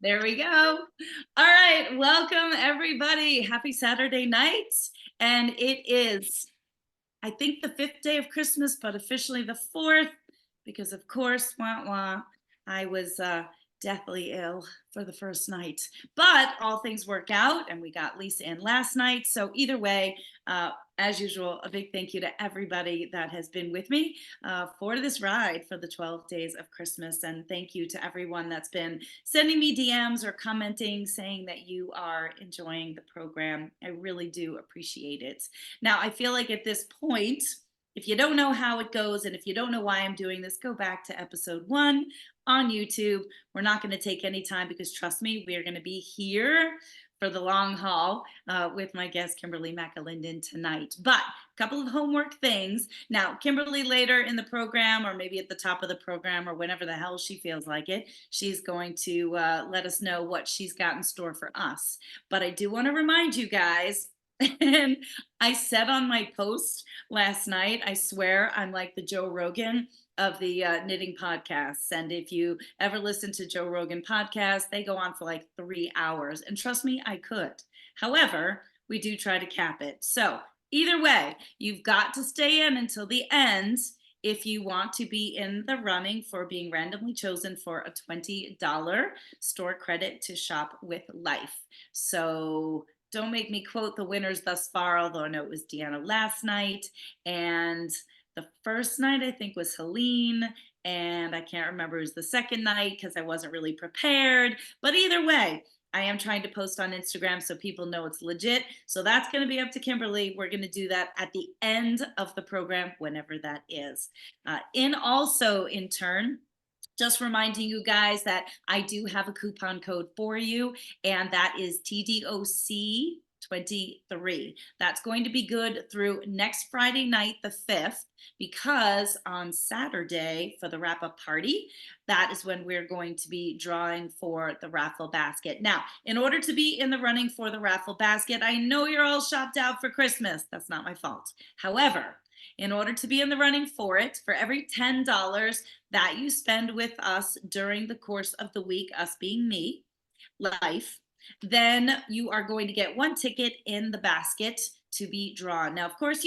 There we go. All right. Welcome, everybody. Happy Saturday night. And it is, I think, the fifth day of Christmas, but officially the fourth, because of course, wah wah, I was deathly ill for the first night. But all things work out, and we got Lisa in last night. So either way, as usual, a big thank you to everybody that has been with me for this ride for the 12 days of Christmas. And thank you to everyone that's been sending me DMs or commenting saying that you are enjoying the program. I really do appreciate it. Now, I feel like at this point, if you don't know how it goes and if you don't know why I'm doing this, go back to episode 1 on YouTube. We're not going to take any time because trust me, we are going to be here for the long haul with my guest, Kimberly McAlindin, tonight. But a couple of homework things. Now, Kimberly later in the program, or maybe at the top of the program, or whenever the hell she feels like it, she's going to let us know what she's got in store for us. But I do want to remind you guys, and I said on my post last night, I swear I'm like the Joe Rogan of the knitting podcasts. And if you ever listen to Joe Rogan podcasts, they go on for like 3 hours. And trust me, I could. However, we do try to cap it. So either way, you've got to stay in until the end if you want to be in the running for being randomly chosen for a $20 store credit to shop with Life. So don't make me quote the winners thus far, although I know it was Deanna last night. And the first night, I think, was Helene. And I can't remember, it was the second night because I wasn't really prepared. But either way, I am trying to post on Instagram so people know it's legit. So that's going to be up to Kimberly. We're going to do that at the end of the program, whenever that is. In turn, just reminding you guys that I do have a coupon code for you, and that is TDOC 23. That's going to be good through next Friday night, the 5th, because on Saturday for the wrap up party, that is when we're going to be drawing for the raffle basket. Now, in order to be in the running for the raffle basket, I know you're all shopped out for Christmas. That's not my fault. However, in order to be in the running for it, for every $10 that you spend with us during the course of the week, us being me, Life, then you are going to get one ticket in the basket to be drawn. Now, of course,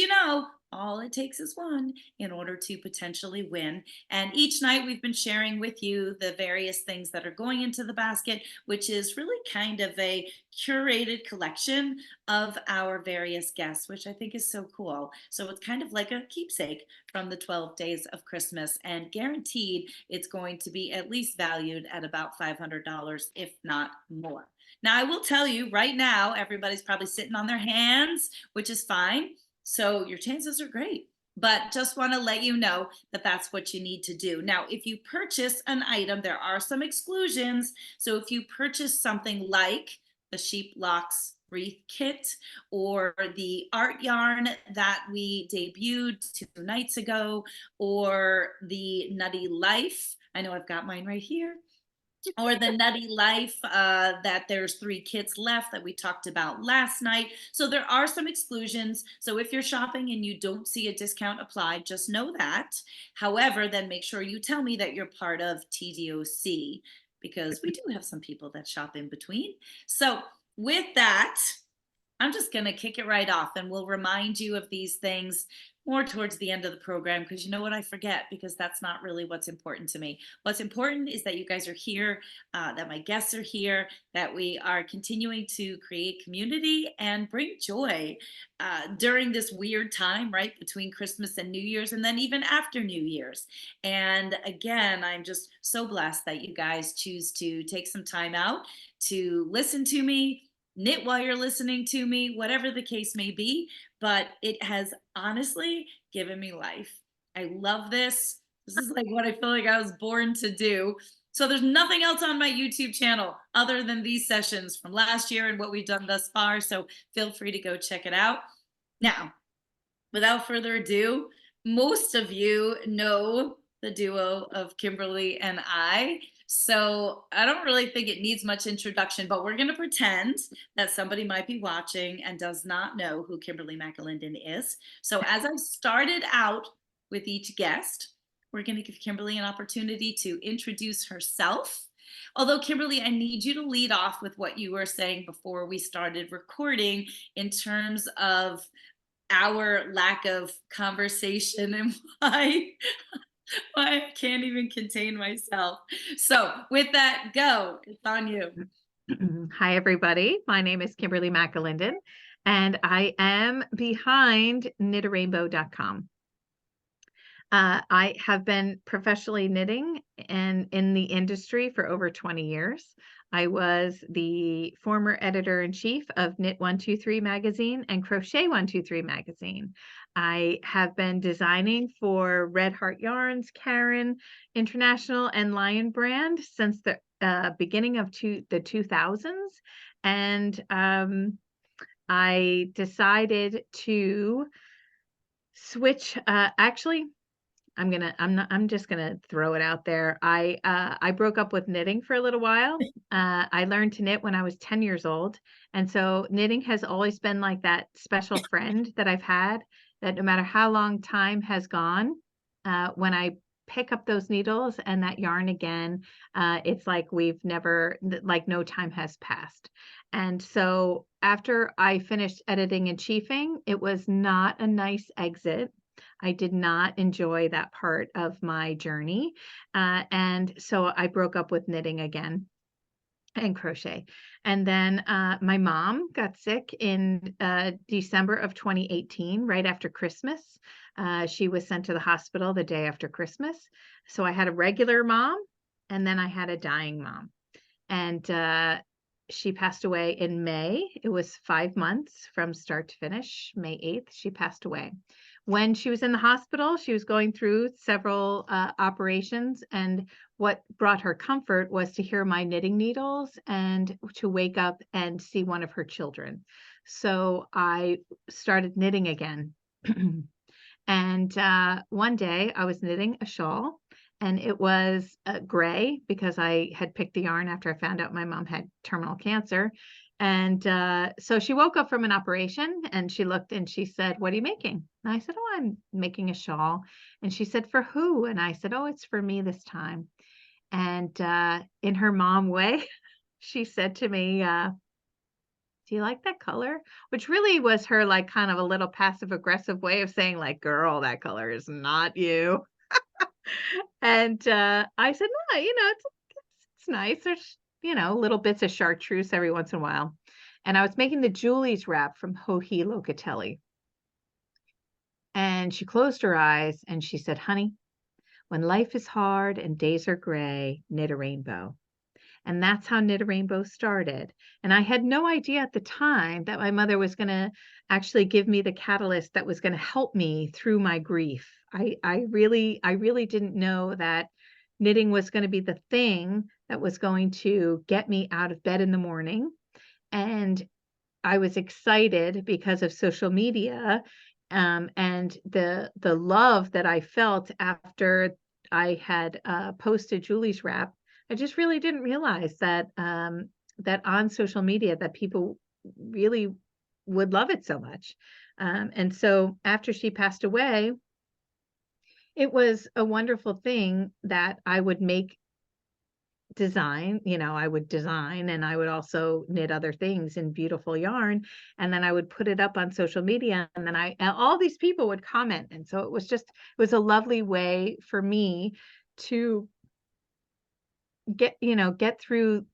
all it takes is one in order to potentially win. And each night we've been sharing with you the various things that are going into the basket, which is really kind of a curated collection of our various guests, which I think is so cool. So it's kind of like a keepsake from the 12 days of Christmas, and guaranteed it's going to be at least valued at about $500, if not more. Now, I will tell you right now, everybody's probably sitting on their hands, which is fine. So your chances are great. But just want to let you know that that's what you need to do. Now, if you purchase an item, there are some exclusions. So if you purchase something like the Sheep Locks wreath kit or the art yarn that we debuted 2 nights ago, or the Nutty Life, I know I've got mine right here, or the Nutty Life, that there's 3 kits left that we talked about last night. So there are some exclusions. So if you're shopping and you don't see a discount applied, just know that. However, then make sure you tell me that you're part of TDOC, because we do have some people that shop in between. So with that, I'm just going to kick it right off, and we'll remind you of these things more towards the end of the program, because you know what, I forget, because that's not really what's important to me. What's important is that you guys are here, that my guests are here, that we are continuing to create community and bring joy during this weird time, right, between Christmas and New Year's, and then even after New Year's. And again, I'm just so blessed that you guys choose to take some time out to listen to me, knit while you're listening to me, whatever the case may be. But it has honestly given me life. I love this. This is like what I feel like I was born to do. So there's nothing else on my YouTube channel other than these sessions from last year and what we've done thus far. So feel free to go check it out. Now, without further ado, most of you know the duo of Kimberly and I. So I don't really think it needs much introduction, but we're going to pretend that somebody might be watching and does not know who Kimberly McAlindin is. So as I started out with each guest, we're going to give Kimberly an opportunity to introduce herself Although, Kimberly, I need you to lead off with what you were saying before we started recording in terms of our lack of conversation and why I can't even contain myself. So, with that, go. It's on you. Hi, everybody. My name is Kimberly McAlindin, and I am behind knitarainbow.com. I have been professionally knitting and in the industry for over 20 years. I was the former editor-in-chief of Knit 123 magazine and Crochet 123 magazine. I have been designing for Red Heart Yarns, Karen International, and Lion Brand since the beginning of the 2000s. And I decided to switch, actually, I'm just gonna throw it out there. I broke up with knitting for a little while. I learned to knit when I was 10 years old, and so knitting has always been like that special friend that I've had, that no matter how long time has gone, when I pick up those needles and that yarn again, it's like we've never like no time has passed. And so after I finished editing and chiefing, it was not a nice exit. I did not enjoy that part of my journey. And so I broke up with knitting again and crochet. And then my mom got sick in December of 2018, right after Christmas. She was sent to the hospital the day after Christmas. So I had a regular mom, and then I had a dying mom. And she passed away in May. It was 5 months from start to finish. May 8th, she passed away. When she was in the hospital, she was going through several operations, and what brought her comfort was to hear my knitting needles and to wake up and see one of her children. So I started knitting again. And one day I was knitting a shawl, and it was gray because I had picked the yarn after I found out my mom had terminal cancer. And so she woke up from an operation, and she looked and she said, "What are you making?" And I said, "Oh, I'm making a shawl." And she said, "For who?" And I said, "Oh, it's for me this time." And in her mom way, she said to me, "Do you like that color?" Which really was her, like, kind of a little passive aggressive way of saying, like, "Girl, that color is not you." And I said, "No, it's nice. There's, little bits of chartreuse every once in a while." And I was making the Julie's wrap from Joji Locatelli. And she closed her eyes and she said, "Honey, when life is hard and days are gray, knit a rainbow." And that's how Knit a Rainbow started. And I had no idea at the time that my mother was gonna actually give me the catalyst that was gonna help me through my grief. I really didn't know that knitting was gonna be the thing that was going to get me out of bed in the morning. And I was excited because of social media, and the love that I felt after I had posted Julie's wrap. I just really didn't realize that that on social media that people really would love it so much. And so after she passed away, it was a wonderful thing that I would make design, I would design, and I would also knit other things in beautiful yarn, and then I would put it up on social media, and then and all these people would comment, and so it was a lovely way for me to get through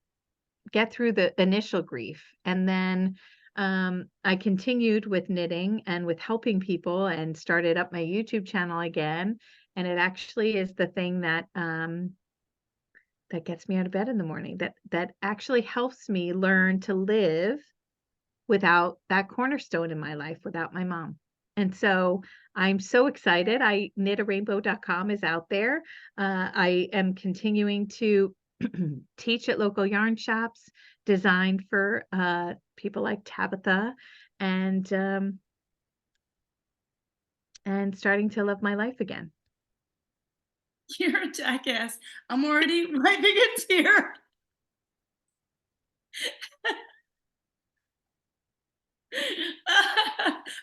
the initial grief. And then I continued with knitting and with helping people and started up my YouTube channel again, and it actually is the thing that gets me out of bed in the morning, that actually helps me learn to live without that cornerstone in my life, without my mom. And so I'm so excited. Knitarainbow.com is out there. I am continuing to teach at local yarn shops, designed for people like Tabitha, and starting to love my life again. You're a jackass. I'm already wiping a tear.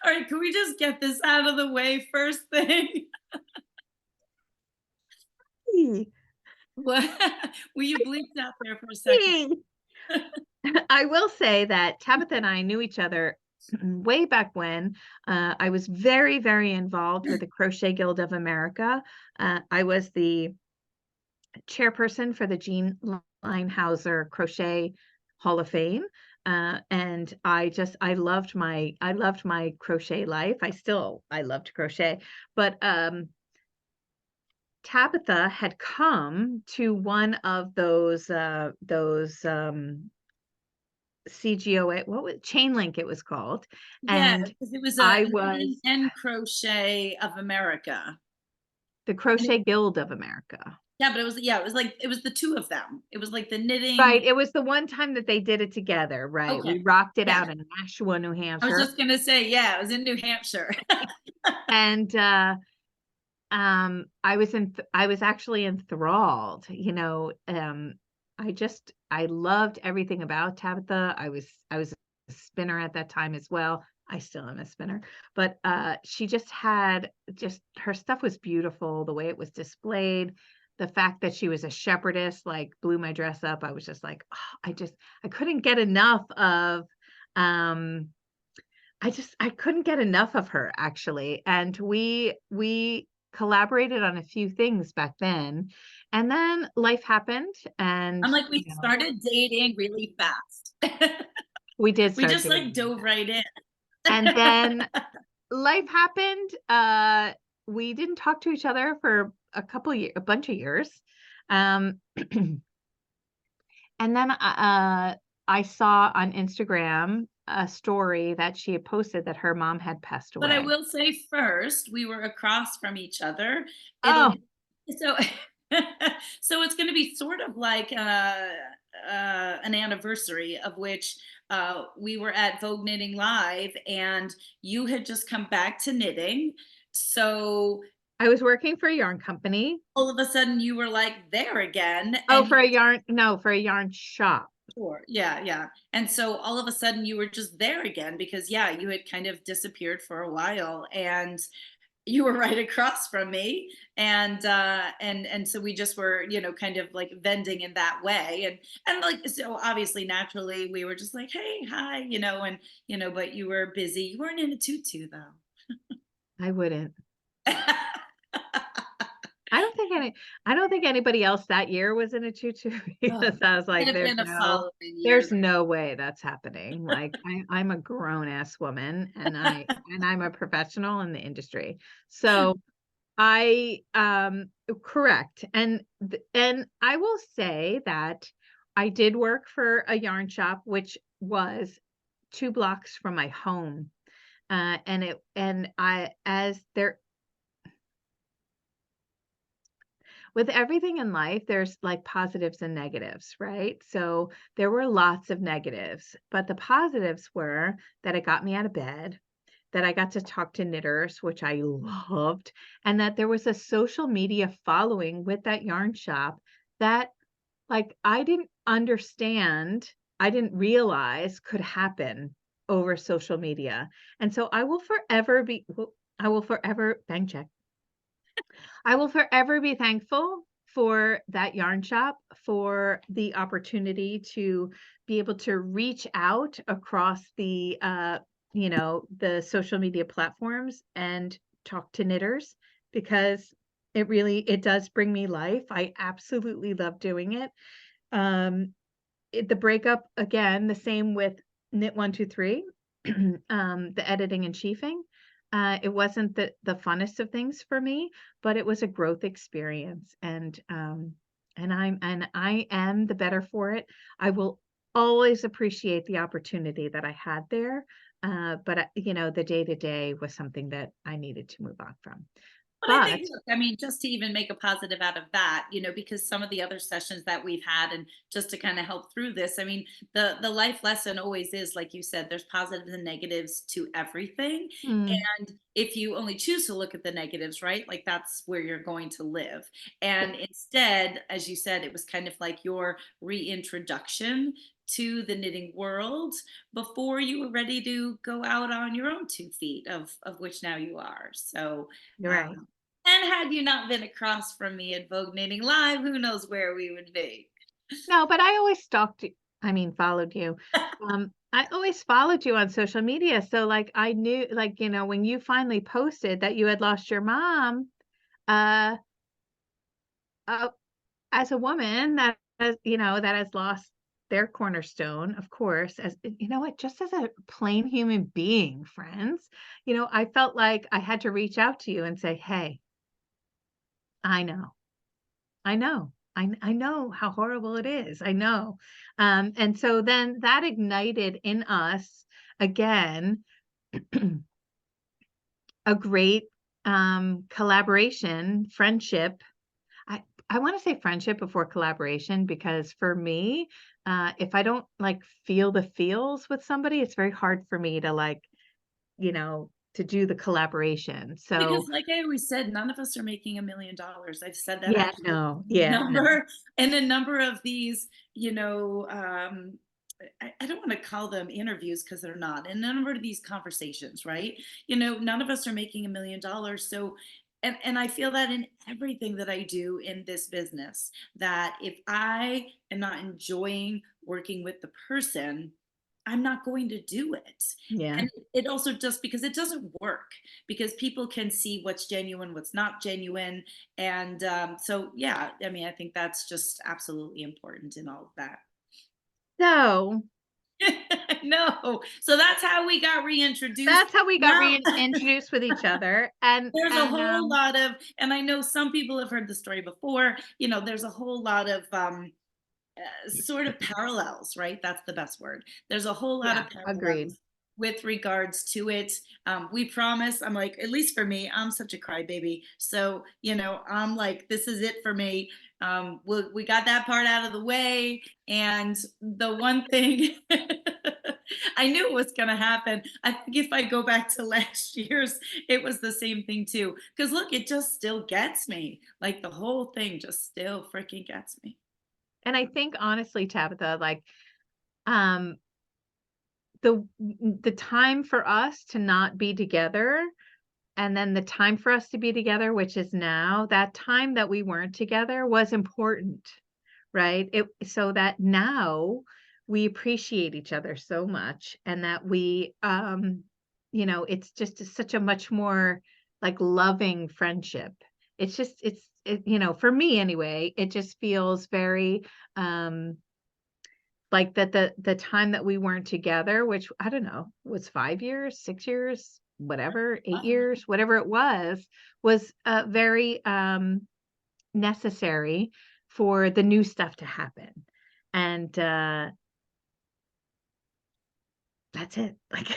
All right, can we just get this out of the way first thing? What were you bleeped out there for a second? I will say that Tabitha and I knew each other way back when. I was very, very involved with the Crochet Guild of America. I was the chairperson for the Jean Linehouse Crochet Hall of Fame. And I loved my crochet life. I loved crochet, but Tabitha had come to one of those CGOA, what was Chain Link it was called, Yeah, and because it was a I Knitting was and Crochet of America. the And it Crochet Guild of America. yeah, but it was like it was the 2 of them. It was like the Right, knitting. it was the one time that they did it together, right, Okay, we rocked it yeah. out in Nashua, New I was Hampshire, just gonna say, yeah, it was in New Hampshire. and, I was actually enthralled, I loved everything about Tabitha. I was a spinner at that time as well. I still am a spinner, but, she just had just her stuff was beautiful, the way it was displayed, the fact that she was a shepherdess, like, blew my dress up. I was just like, "Oh," I couldn't get enough of, um I couldn't get enough of her actually, and we collaborated on a few things back then, and then life happened and, I'm like, we started dating really fast. we did We start just, like, dating really dove fast. right in. And then life happened, we didn't talk to each other for a bunch of years, um, and then, I saw on Instagram a story that she had posted that her mom had passed But I away. will say first, we were across from each other. It'll Oh, so so it's gonna be sort of like, an anniversary of which, we were at Vogue Knitting Live, and you had just come back to knitting. So, I was working for a yarn company. all of a sudden, you were, like, there again, Oh, and you for a yarn no, for a yarn shop. sure, yeah, yeah, and so, all of a sudden, you were just there again because, yeah, you had kind of disappeared for a while, and you were right across from me, and so we just were, kind of like vending in that way, and like so obviously naturally we were just like, hey, hi, and but you were busy. You weren't in a tutu though. I wouldn't. I don't think any I don't think anybody else that year was in a tutu Oh, because I was might like, have been a following year. there's no way that's happening." Like, I'm a grown ass woman, and I'm a professional in the industry. So, correct, and I will say that I did work for a yarn shop, which was 2 blocks from my home, and I as there with everything in life, there's like positives and negatives, right? So there were lots of negatives, but the positives were that it got me out of bed, that I got to talk to knitters, which I loved, and that there was a social media following with that yarn shop that like I didn't understand, I didn't realize could happen over social media. And so I will forever bang check. I will forever be thankful for that yarn shop, for the opportunity to be able to reach out across the social media platforms and talk to knitters because it does bring me life. I absolutely love doing it. Um, the breakup again, the same with Knit 123, the editing and chiefing. It wasn't the funnest of things for me, but it was a growth experience, and I am the better for it. I will always appreciate the opportunity that I had there, but the day to day was something that I needed to move on from. But I But think, look, I mean, just to even make a positive out of that, because some of the other sessions that we've had, and just to kind of help through this, I mean, the life lesson always is, like you said, there's positives and negatives to everything. mm, And if you only choose to look at the negatives, right, like that's where you're going to live. yeah, And instead, as you said, it was kind of like your reintroduction to the knitting world before you were ready to go out on your own 2 feet, of which now you are. So, you're um, right. And had you not been across from me at Vogue Knitting Live, who knows where we would be. No, but I always stalked you. I mean, followed you. I always followed you on social media. So like I knew like, when you finally posted that you had lost your mom, uh, uh as a woman that that has lost their cornerstone, of course, as you know what, just as a plain human being, friends, I felt like I had to reach out to you and say, "Hey, I know. I know. I know how horrible it is. I know." And so then that ignited in us again a great collaboration, friendship. I want to say friendship before collaboration because for me, if I don't like feel the feels with somebody, it's very hard for me to to do the collaboration. So Because like I always said, none of us are making $1,000,000. I've said that yeah, actually no, a yeah, no, number and a number of these, I don't want to call them interviews because they're not. And a number of these conversations, right? None of us are making $1,000,000. So and I feel that in everything that I do in this business, that if I am not enjoying working with the person, I'm not going to do it. yeah. And it also just because it doesn't work because people can see what's genuine, what's not genuine. And so, yeah, I mean, I think that's just absolutely important in all of that. So No. So that's how we got reintroduced. that's how we got Now reintroduced with each other. And there's a and whole lot of, and I know some people have heard the story before, there's a whole lot of sort of parallels, right? That's the best word. There's a whole lot yeah, of agreed. parallels with regards to it. We promise. I'm like, at least for me, I'm such a crybaby. So, I'm like, this is it for me. We got that part out of the way. And the one thing I knew was going to happen. I think if I go back to last year's, it was the same thing too. Because look, it just still gets me. Like the whole thing just still freaking gets me. And I think honestly, Tabitha, like um the time for us to not be together and then the time for us to be together, which is now, that time that we weren't together was important, right? It so that now we appreciate each other so much and that we it's just such a much more like loving friendship. It's just for me anyway, it just feels very like that the time that we weren't together, which I don't know, was 5 years, 6 years, whatever, 8 years, whatever it was, very, necessary for the new stuff to happen. And, that's it. Like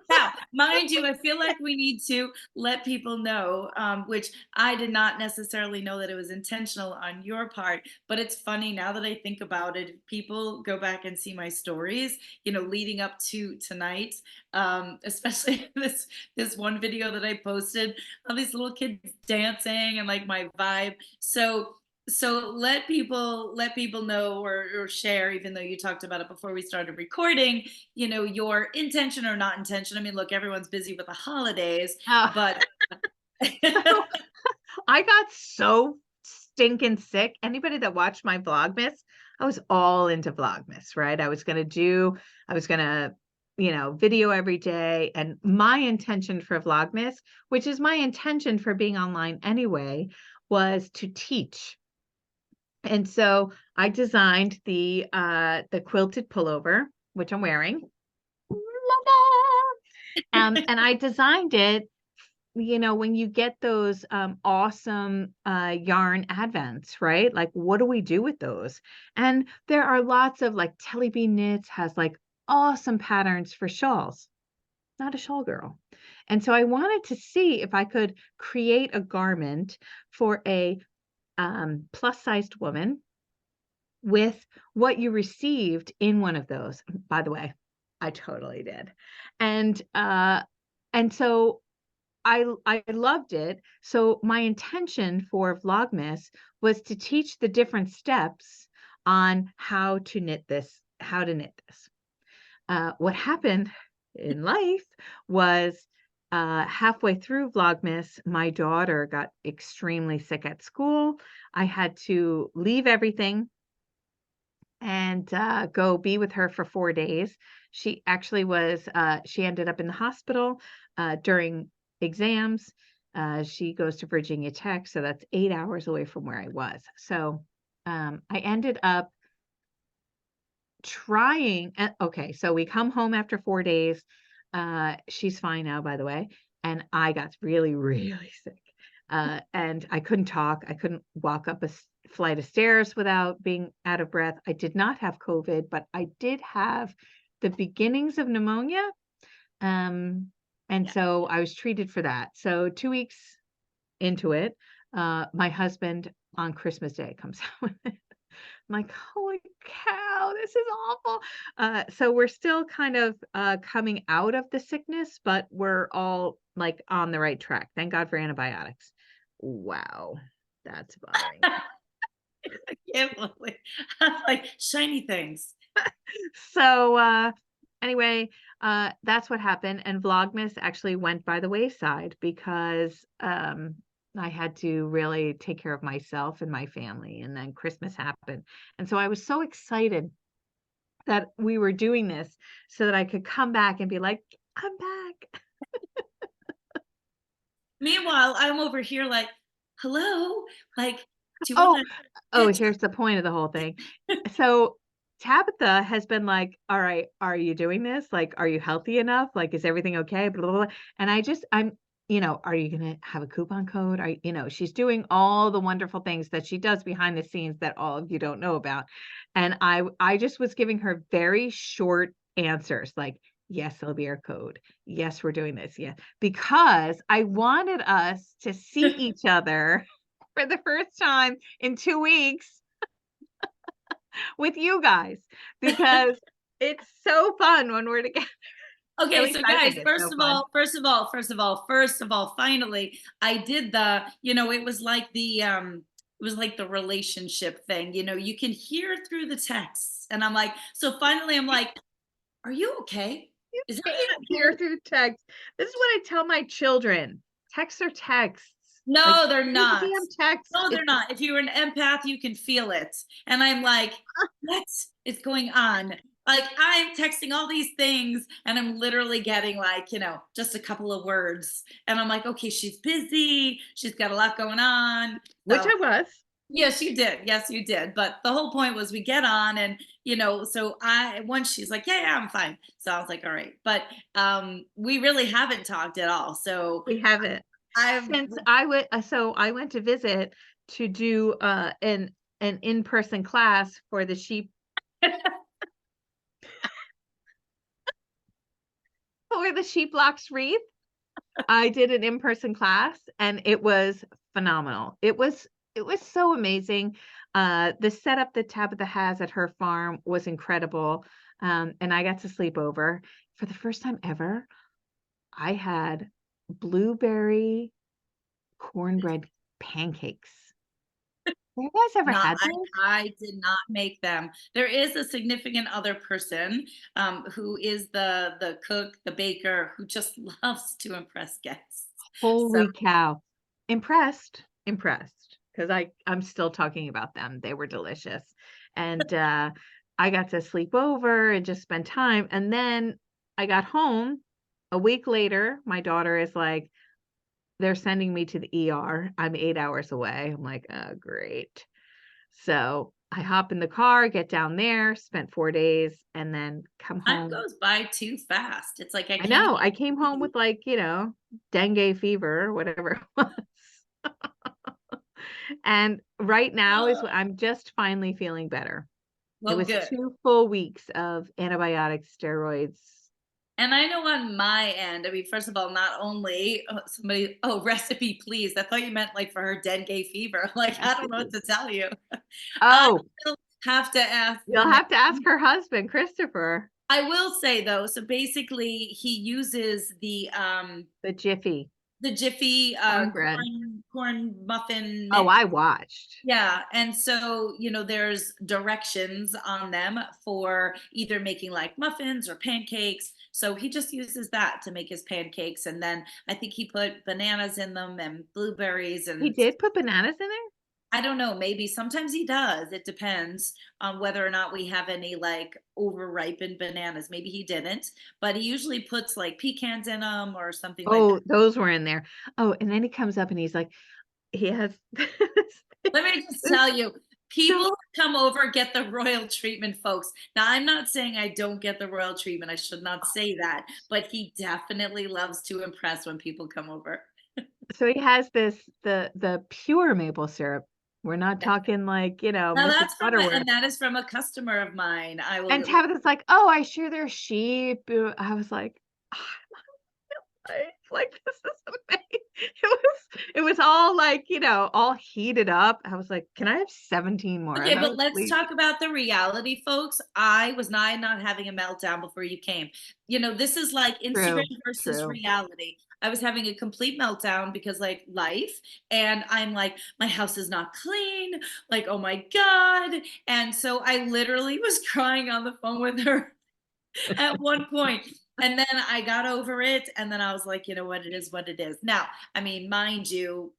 Now, mind you, I feel like we need to let people know, which I did not necessarily know that it was intentional on your part, but it's funny now that I think about it. People go back and see my stories, leading up to tonight, especially this one video that I posted of these little kids dancing and like my vibe. So let people know or share, even though you talked about it before we started recording, your intention or not intention. I mean, look, everyone's busy with the holidays, Oh, but so I got so stinking sick. Anybody that watched my Vlogmas, I was all into Vlogmas, right? I was gonna, video every day. And my intention for Vlogmas, which is my intention for being online anyway, was to teach. And so I designed the quilted pullover, which I'm wearing. And I designed it when you get those awesome yarn advents, right? Like, what do we do with those? And there are lots of like Telly Bee Knits has like awesome patterns for shawls. Not a shawl girl. And so I wanted to see if I could create a garment for a plus sized woman with what you received in one of those. By the way, I totally did. And so I loved it. So my intention for Vlogmas was to teach the different steps on how to knit this, how to knit this. What happened in life was halfway through Vlogmas, my daughter got extremely sick at school. I had to leave everything and go be with her for 4 days. She actually she ended up in the hospital during exams. She goes to Virginia Tech, so that's 8 hours away from where I was. So I ended up trying. Okay, so we come home after 4 days. She's fine now, by the way. And I got really, really sick. And I couldn't talk. I couldn't walk up a flight of stairs without being out of breath. I did not have COVID, but I did have the beginnings of pneumonia. And Yeah. so I was treated for that. So 2 weeks into it, my husband on Christmas Day comes out with it. I'm like, holy cow, this is awful. So we're still kind of coming out of the sickness, but we're all like on the right track. Thank God for antibiotics. Wow, that's bothering. I can't believe I'm like shiny things. So anyway, that's what happened. And Vlogmas actually went by the wayside because I had to really take care of myself and my family. And then Christmas happened. And so I was so excited that we were doing this so that I could come back and be like, I'm back. Meanwhile, I'm over here like, hello, like, do you want Oh, to oh, get here's the point of the whole thing. So Tabitha has been like, all right, are you doing this? Like, are you healthy enough? Like, is everything okay? Blah, blah, blah. And are you going to have a coupon code? She's doing all the wonderful things that she does behind the scenes that all of you don't know about. And I just was giving her very short answers like, yes, there'll be our code. Yes, we're doing this. Yeah. Because I wanted us to see each other for the first time in 2 weeks with you guys because it's so fun when we're together. At Okay, least so I guys, think it's so fun. first of all, finally, I did it was like the relationship thing, you can hear through the texts. And I'm like, so finally I'm like, are you okay? Is Can't everything hear okay? through text. This is what I tell my children. Texts are texts. Like, No, they're here's a not. damn text. No, they're not. If you're an empath, you can feel it. And I'm like, what is going on? Like, I'm texting all these things and I'm literally getting like, just a couple of words. And I'm like, okay, she's busy. She's got a lot going on. Which So, I was. yes, you did. Yes, you did. But the whole point was we get on and, so once she's like, yeah, yeah, I'm fine. So I was like, all right. But we really haven't talked at all. So We haven't. I've, I went to visit to do an in-person class for the sheep locks wreath. I did an in-person class and it was phenomenal. It was so amazing. The setup that Tabitha has at her farm was incredible. And I got to sleep over. For the first time ever, I had blueberry cornbread pancakes. Have you guys ever not had those? I did not make them. There is a significant other person who is the cook, the baker, who just loves to impress guests. So Holy cow. Impressed, impressed. Because I'm still talking about them. They were delicious. And I got to sleep over and just spend time. And then I got home a week later. My daughter is like, they're sending me to the ER. I'm 8 hours away. I'm like, oh, great. So I hop in the car, get down there, spent 4 days, and then come time home. goes by too fast. It's like I I can't know. even I came home with like, dengue fever, whatever it was. And right now is oh, when I'm just finally feeling better. It well, was good. 2 full weeks of antibiotics, steroids. And I know on my end, I mean, first of all, not only recipe, please. I thought you meant like for her dengue fever. Like, I don't know what to tell you. I Oh, still have to ask the you'll have to ask her husband, Christopher, I will say though, so basically he uses the Jiffy the Jiffy cornbread. corn muffin Oh, mix. I watched. Yeah, and so, there's directions on them for either making like muffins or pancakes. So he just uses that to make his pancakes. And then I think he put bananas in them and blueberries He and did put bananas in there? I don't know, maybe sometimes he does. It depends on whether or not we have any like over ripened bananas. Maybe he didn't, but he usually puts like pecans in them or something like Oh, those were in there. Oh, and then he comes up and he's like he has Let me just this tell you, people so who come over get the royal treatment, folks. Now, I'm not saying I don't get the royal treatment. I should not say that, but he definitely loves to impress when people come over. so he has the pure maple syrup. We're not Yes. talking like, Now Mrs. Butterworth. and that is from a customer of mine. I And will Tabitha's like, "Oh, I sure they're sheep." I was like, like, this is amazing. It was all like, all heated up. I was like, "Can I have 17 more of Okay, but those, let's please?" talk about the reality, folks. I was not having a meltdown before you came. This is like Instagram True, versus true. reality. I was having a complete meltdown because like life, and I'm like, my house is not clean. Like, oh my God. And so I literally was crying on the phone with her at one point. And then I got over it. And then I was like, you know what? It is what it is. Now, I mean, mind you,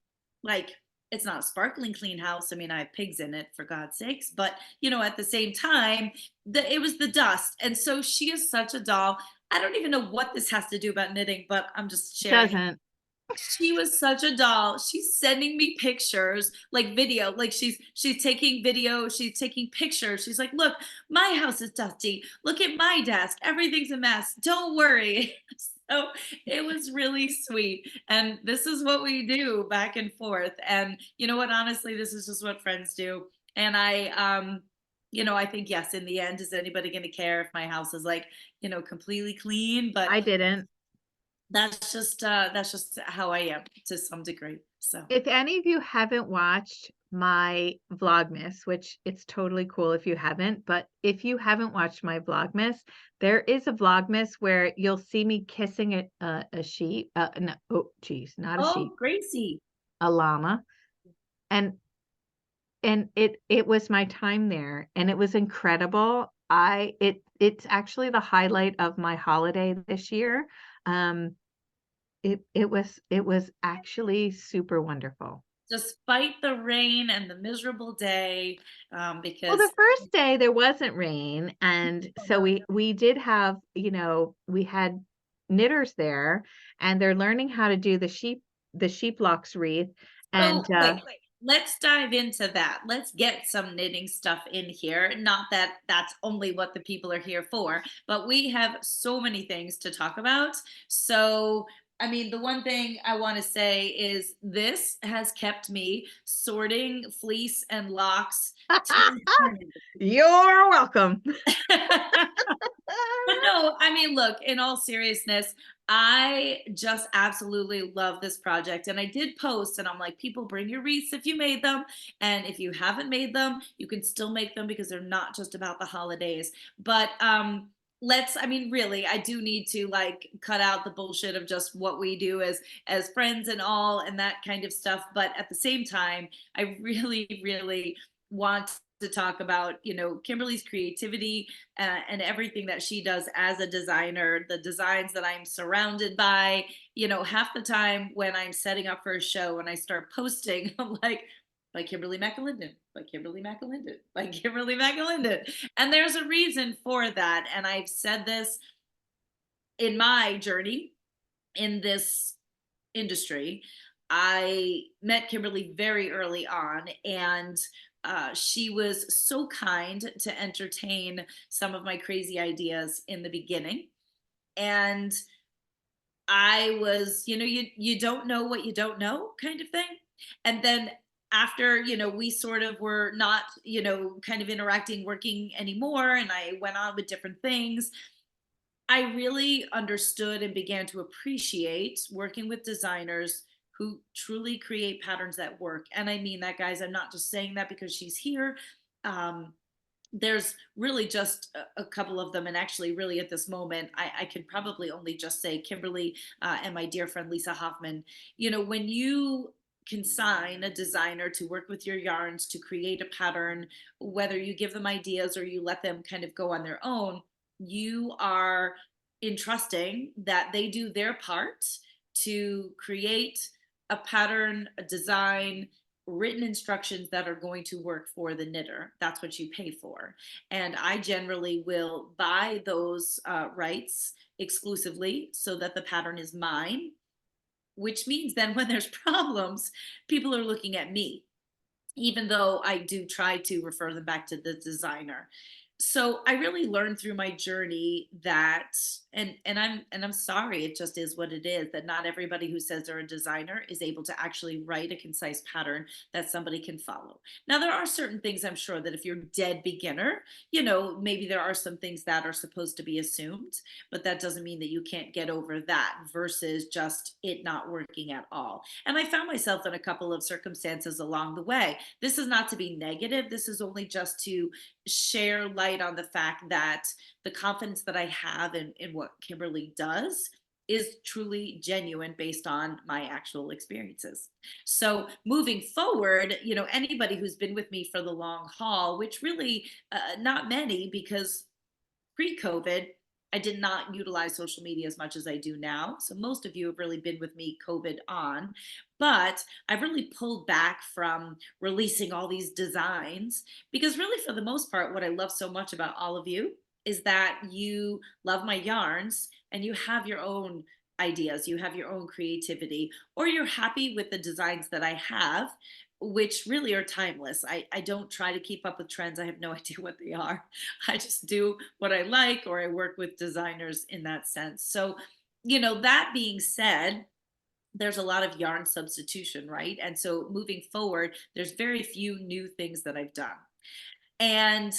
like, it's not a sparkling clean house. I mean, I have pigs in it for God's sakes. But, at the same time, it was the dust. And so she is such a doll. I don't even know what this has to do about knitting, but I'm just sharing it. Doesn't. She was such a doll. She's sending me pictures, like video, like she's taking video, she's taking pictures. She's like, "Look, my house is dusty. Look at my desk. Everything's a mess. Don't worry." So it was really sweet. And this is what we do back and forth. And you know what? Honestly, this is just what friends do. And I think yes, in the end, is anybody going to care if my house is like, completely clean? But I didn't. that's just how I am to some degree. So If any of you haven't watched my Vlogmas, which it's totally cool if you haven't, but if you haven't watched my Vlogmas, there is a Vlogmas where you'll see me kissing a sheep, no, oh, geez, not a sheep, oh, Gracie. a llama, and it was my time there, and it was incredible. It's actually the highlight of my holiday this year. Um, it was actually super wonderful. Despite the rain and the miserable day, Well, because the first day there wasn't rain, and so we did have, we had knitters there, and they're learning how to do the sheep locks wreath, so and, wait, let's dive into that. Let's get some knitting stuff in here. Not that that's only what the people are here for, but we have so many things to talk about. So I mean, the one thing I want to say is this has kept me sorting fleece and locks till eternity. you're welcome. But no, I mean, look, in all seriousness, I just absolutely love this project. And I did post, and I'm like, people bring your wreaths if you made them. And if you haven't made them, you can still make them because they're not just about the holidays. But I mean, really, I do need to like cut out the bullshit of just what we do as friends and all and that kind of stuff. But at the same time, I really, really want to talk about Kimberly's creativity and everything that she does as a designer, the designs that I'm surrounded by. Half the time when I'm setting up for a show and I start posting, I'm like, by Kimberly McAlindin, by Kimberly McAlindin, by Kimberly McAlindin. And there's a reason for that. And I've said this in my journey in this industry. I met Kimberly very early on, and she was so kind to entertain some of my crazy ideas in the beginning. And I was, you don't know what you don't know kind of thing. And then after, we sort of were not, kind of interacting, working anymore, and I went on with different things. I really understood and began to appreciate working with designers who truly create patterns that work. And I mean that, guys. I'm not just saying that because she's here. Um, there's really just a couple of them. And actually, really at this moment, I could probably only just say Kimberly and my dear friend Lisa Hoffman. When you consign a designer to work with your yarns to create a pattern, whether you give them ideas or you let them kind of go on their own, you are entrusting that they do their part to create a pattern, a design, written instructions that are going to work for the knitter. That's what you pay for. And I generally will buy those rights exclusively so that the pattern is mine, which means then when there's problems, people are looking at me, even though I do try to refer them back to the designer. So I really learned through my journey that, and I'm sorry, it just is what it is, that not everybody who says they're a designer is able to actually write a concise pattern that somebody can follow. Now there are certain things, I'm sure, that if you're dead beginner, maybe there are some things that are supposed to be assumed, but that doesn't mean that you can't get over that versus just it not working at all. And I found myself in a couple of circumstances along the way. This is not to be negative. This is only just to share light on the fact that the confidence that I have in what Kimberly does is truly genuine based on my actual experiences. So moving forward, anybody who's been with me for the long haul, which really not many, because pre-COVID, I did not utilize social media as much as I do now. So most of you have really been with me COVID on, but I've really pulled back from releasing all these designs because really for the most part, what I love so much about all of you is that you love my yarns and you have your own ideas, you have your own creativity, or you're happy with the designs that I have, which really are timeless. I don't try to keep up with trends. I have no idea what they are. I just do what I like, or I work with designers in that sense. So, that being said, there's a lot of yarn substitution, right? And so moving forward, there's very few new things that I've done. And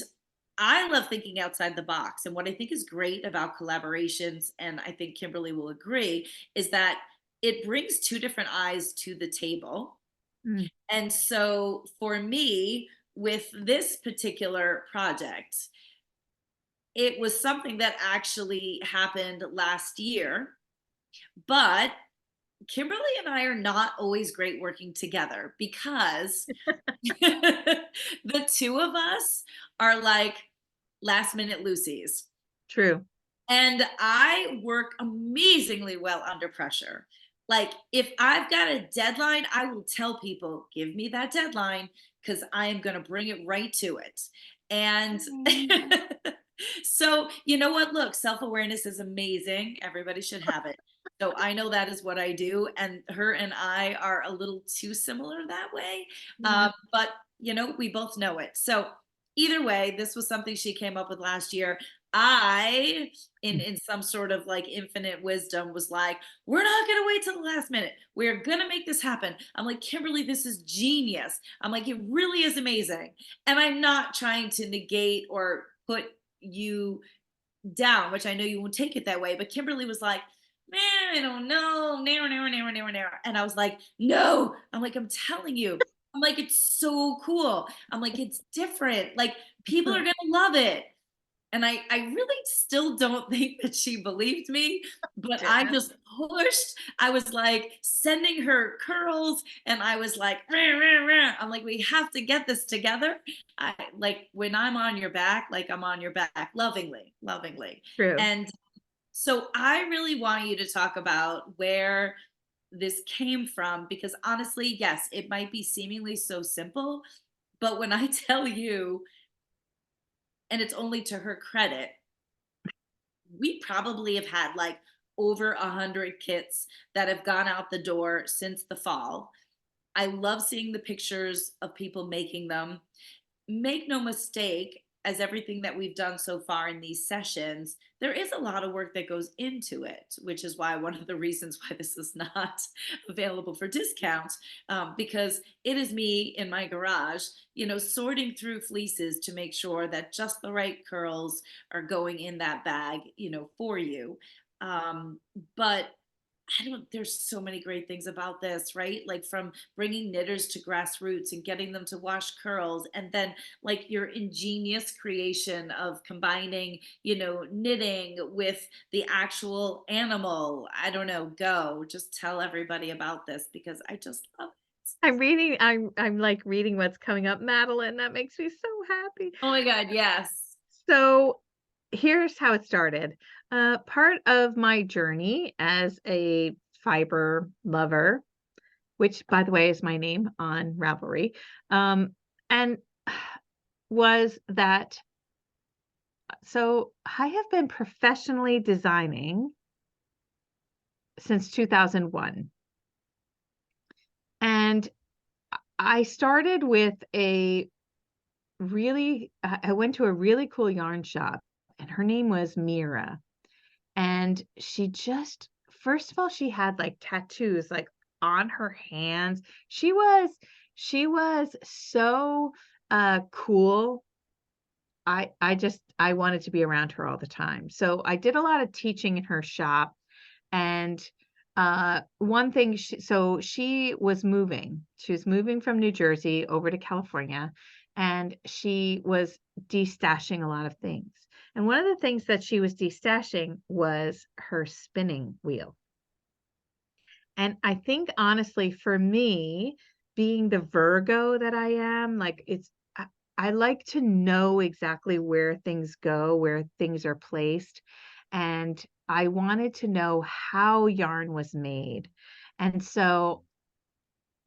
I love thinking outside the box. And what I think is great about collaborations, and I think Kimberly will agree, is that it brings two different eyes to the table. Mm. And so for me, with this particular project, it was something that actually happened last year, but Kimberly and I are not always great working together because the two of us are like last minute Lucy's. True. And I work amazingly well under pressure. Like, if I've got a deadline, I will tell people, give me that deadline because I am going to bring it right to it. And Mm. so, you know what? Look, self awareness is amazing. Everybody should have it. So, I know that is what I do. And her and I are a little too similar that way. Yeah. But, we both know it. So, either way, this was something she came up with last year. I, in some sort of like infinite wisdom, was like, we're not gonna wait till the last minute. We're gonna make this happen. I'm like, Kimberly, this is genius. I'm like, it really is amazing. And I'm not trying to negate or put you down, which I know you won't take it that way. But Kimberly was like, man, I don't know. Narrow. And I was like, no. I'm like, I'm telling you. I'm like, it's so cool. I'm like, it's different. Like, people are gonna love it. And I really still don't think that she believed me, but I Yeah. just pushed. I was like sending her curls and I was like, "Rah, rah, rah." I'm like, we have to get this together. I like when I'm on your back, like I'm on your back, lovingly, lovingly. True. And so I really want you to talk about where this came from because honestly, yes, it might be seemingly so simple, but when I tell you, and it's only to her credit, we probably have had like over 100 kits that have gone out the door since the fall. I love seeing the pictures of people making them. Make no mistake, as everything that we've done so far in these sessions, there is a lot of work that goes into it, which is why one of the reasons why this is not available for discounts, because it is me in my garage, sorting through fleeces to make sure that just the right curls are going in that bag, for you. Um, but there's so many great things about this, right? Like from bringing knitters to grassroots and getting them to wash curls, and then like your ingenious creation of combining, knitting with the actual animal. I don't know, go just tell everybody about this because I just love it. I'm like reading what's coming up, Madeline. That makes me so happy. Oh my God, yes. So here's how it started. Part of my journey as a fiber lover, which by the way is my name on Ravelry, and was that so I have been professionally designing since 2001. And I started with I went to a really cool yarn shop, and her name was Mira. And she just first of all, she had, like, tattoos, like, on her hands. She was so, cool. I wanted to be around her all the time. So, I did a lot of teaching in her shop, and, one thing she was moving. She was moving from New Jersey over to California, and she was destashing a lot of things. And one of the things that she was destashing was her spinning wheel. And I think honestly for me, being the Virgo that I am, like I like to know exactly where things go, where things are placed. And I wanted to know how yarn was made. And so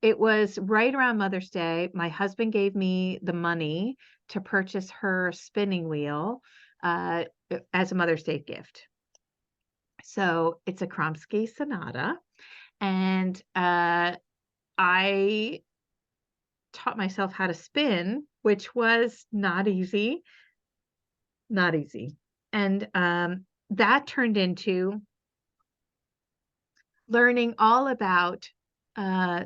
it was right around Mother's Day. My husband gave me the money to purchase her spinning wheel uh, as a Mother's Day gift. So it's a Kromsky Sonata. And I taught myself how to spin, which was not easy, not easy. And that turned into learning all about uh,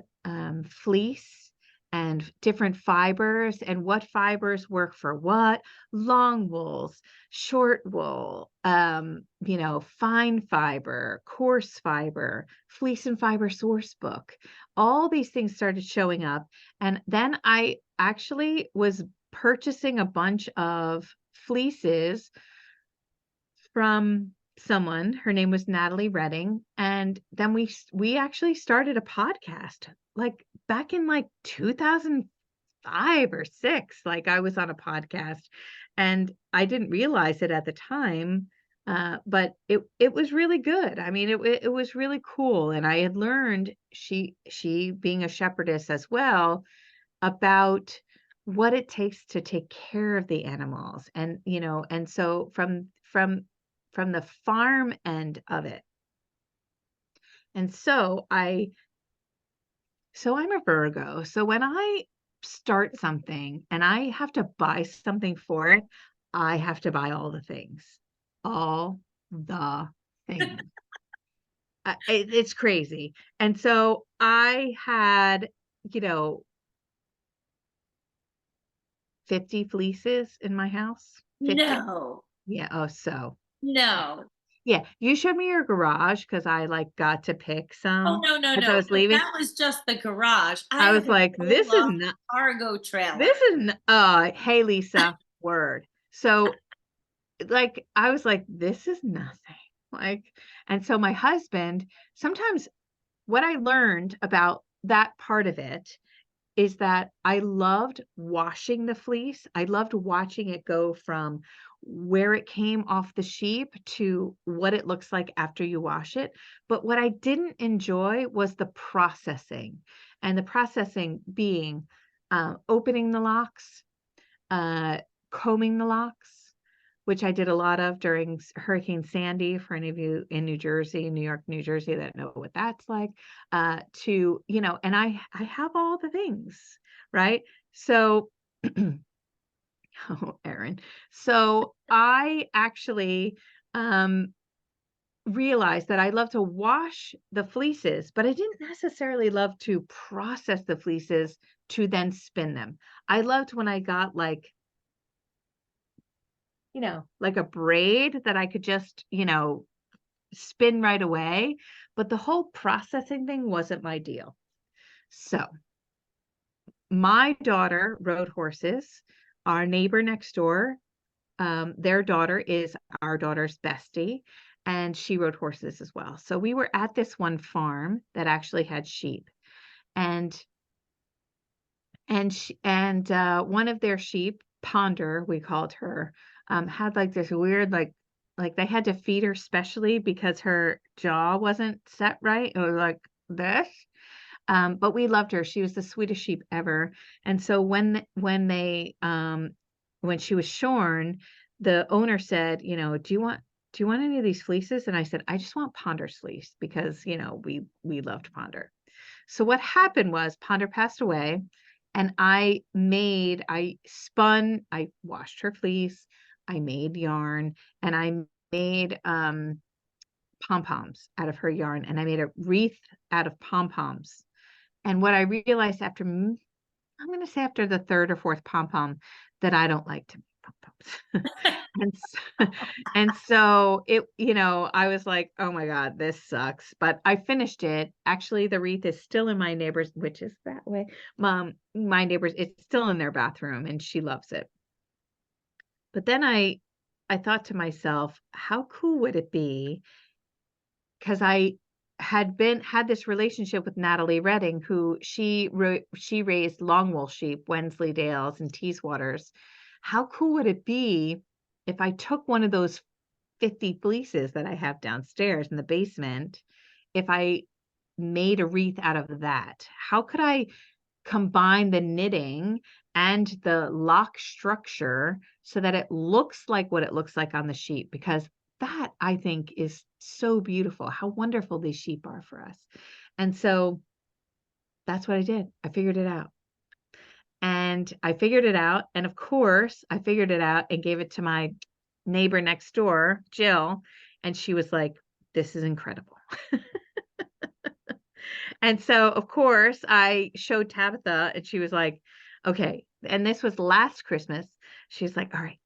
fleece and different fibers and what fibers work for what, long wools, short wool, fine fiber, coarse fiber, fleece and fiber source book. All these things started showing up. And then I actually was purchasing a bunch of fleeces from someone. Her name was Natalie Redding, and then we actually started a podcast, like, back in, like, 2005 or 6, like, I was on a podcast, and I didn't realize it at the time, but it was really good. I mean, it was really cool, and I had learned she being a shepherdess as well, about what it takes to take care of the animals, and so from the farm end of it. And so I'm a Virgo. So when I start something and I have to buy something for it, I have to buy all the things. All the things. It's crazy. And so I had, you know, 50 fleeces in my house. 50. No, Yeah. Oh, so yeah. no. Yeah. You showed me your garage because I like got to pick Oh, some no, no, as I no. was No, leaving. that was just the garage. I I have was a like, roll this is up not, cargo trailer. this is, hey, Lisa, word. So, like, I was like, this is nothing. Like, and so my husband, sometimes what I learned about that part of it is that I loved washing the fleece. I loved watching it go from where it came off the sheep to what it looks like after you wash it. But what I didn't enjoy was the processing, and the processing being opening the locks, uh, combing the locks, which I did a lot of during Hurricane Sandy, for any of you in New Jersey, New York, New Jersey that know what that's like, and I have all the things, right? So, oh, Erin. So I actually um, realized that I love to wash the fleeces, but I didn't necessarily love to process the fleeces to then spin them. I loved when I got like a braid that I could just, spin right away, but the whole processing thing wasn't my deal. So, my daughter rode horses. Our neighbor next door, their daughter is our daughter's bestie, and she rode horses as well. So we were at this one farm that actually had sheep. And One of their sheep, Ponder, we called her, had like this weird like they had to feed her specially because her jaw wasn't set right. It was like this. But we loved her. She was the sweetest sheep ever. And so when she was shorn, the owner said, do you want any of these fleeces? And I said, I just want Ponder's fleece because, we loved Ponder. So what happened was Ponder passed away and I washed her fleece, I made yarn, and I made pom-poms out of her yarn, and I made a wreath out of pom-poms. And what I realized I'm going to say after the third or fourth pom-pom that I don't like to make pom-poms. And so I was like, oh my God, this sucks. But I finished it. Actually, the wreath is still in my neighbor's, which is that way. My neighbor's, it's still in their bathroom and she loves it. But then I thought to myself, how cool would it be? Because I had this relationship with Natalie Redding, who she raised long wool sheep, Wensleydales and Teeswaters. How cool would it be if I took one of those 50 fleeces that I have downstairs in the basement, if I made a wreath out of that? How could I combine the knitting and the lock structure so that it looks like what it looks like on the sheep? Because that I think is so beautiful, how wonderful these sheep are for us. And so that's what I did. I figured it out. And I figured it out. And of course, I figured it out and gave it to my neighbor next door, Jill. And she was like, this is incredible. And so, of course, I showed Tabitha and she was like, okay. And this was last Christmas. She's like, all right,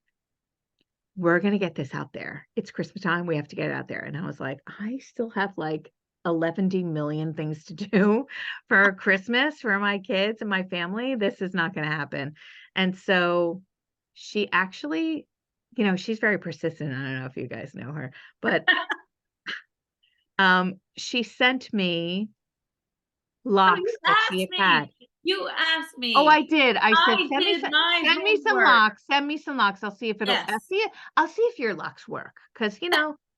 we're going to get this out there. It's Christmas time. We have to get it out there. And I was like, I still have like 11 million things to do for Christmas for my kids and my family. This is not going to happen. And so she actually, she's very persistent. I don't know if you guys know her, but she sent me Oh, locks you that she asked had had. me. You asked Oh, I me. did. I said, I did my send me some homework. locks. Send me some locks. I'll see if Yes. I'll see if your locks work. Cause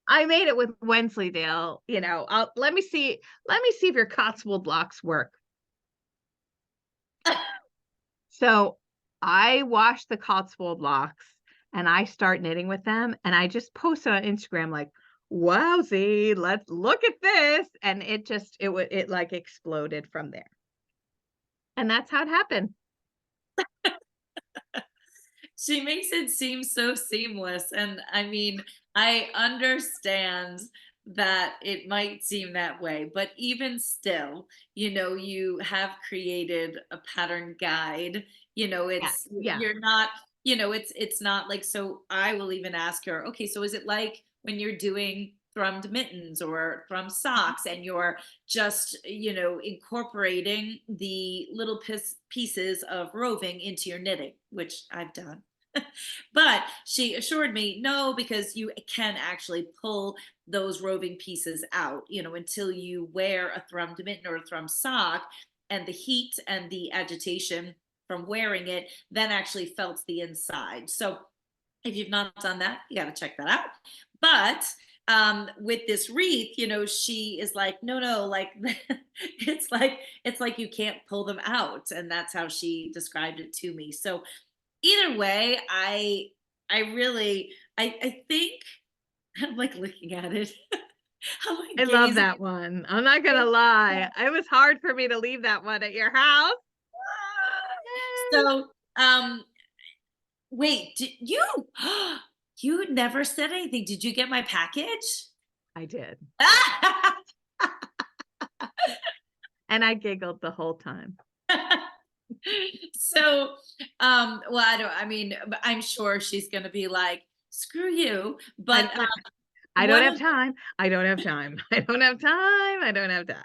I made it with Wensleydale, let me see if your Cotswold locks work. So I wash the Cotswold locks and I start knitting with them. And I just posted on Instagram, like, wowzy, let's look at this. And it like exploded from there. And that's how it happened. She makes it seem so seamless. And I mean, I understand that it might seem that way, but even still, you have created a pattern guide. Yeah. It's Yeah. you're not, it's not like, so I will even ask her, okay, so is it like when you're doing thrummed mittens or thrum socks and you're just, incorporating the little pieces of roving into your knitting, which I've done. But she assured me, no, because you can actually pull those roving pieces out, until you wear a thrum mitten or a thrum sock, and the heat and the agitation from wearing it then actually felt the inside. So if you've not done that, you got to check that out. But with this wreath, she is like, no, like it's like you can't pull them out, and that's how she described it to me. So either way, I really I think I'm like looking at it. I'm I like love gazing. that one. I'm not gonna lie. It was hard for me to leave that one at your house. Yay. So, wait, did you you never said anything. Did you get my package? I did. And I giggled the whole time. So, well, I mean, I'm sure she's gonna be like, screw you. I But don't I don't one have of time. I don't have time. I don't have time. I don't have time.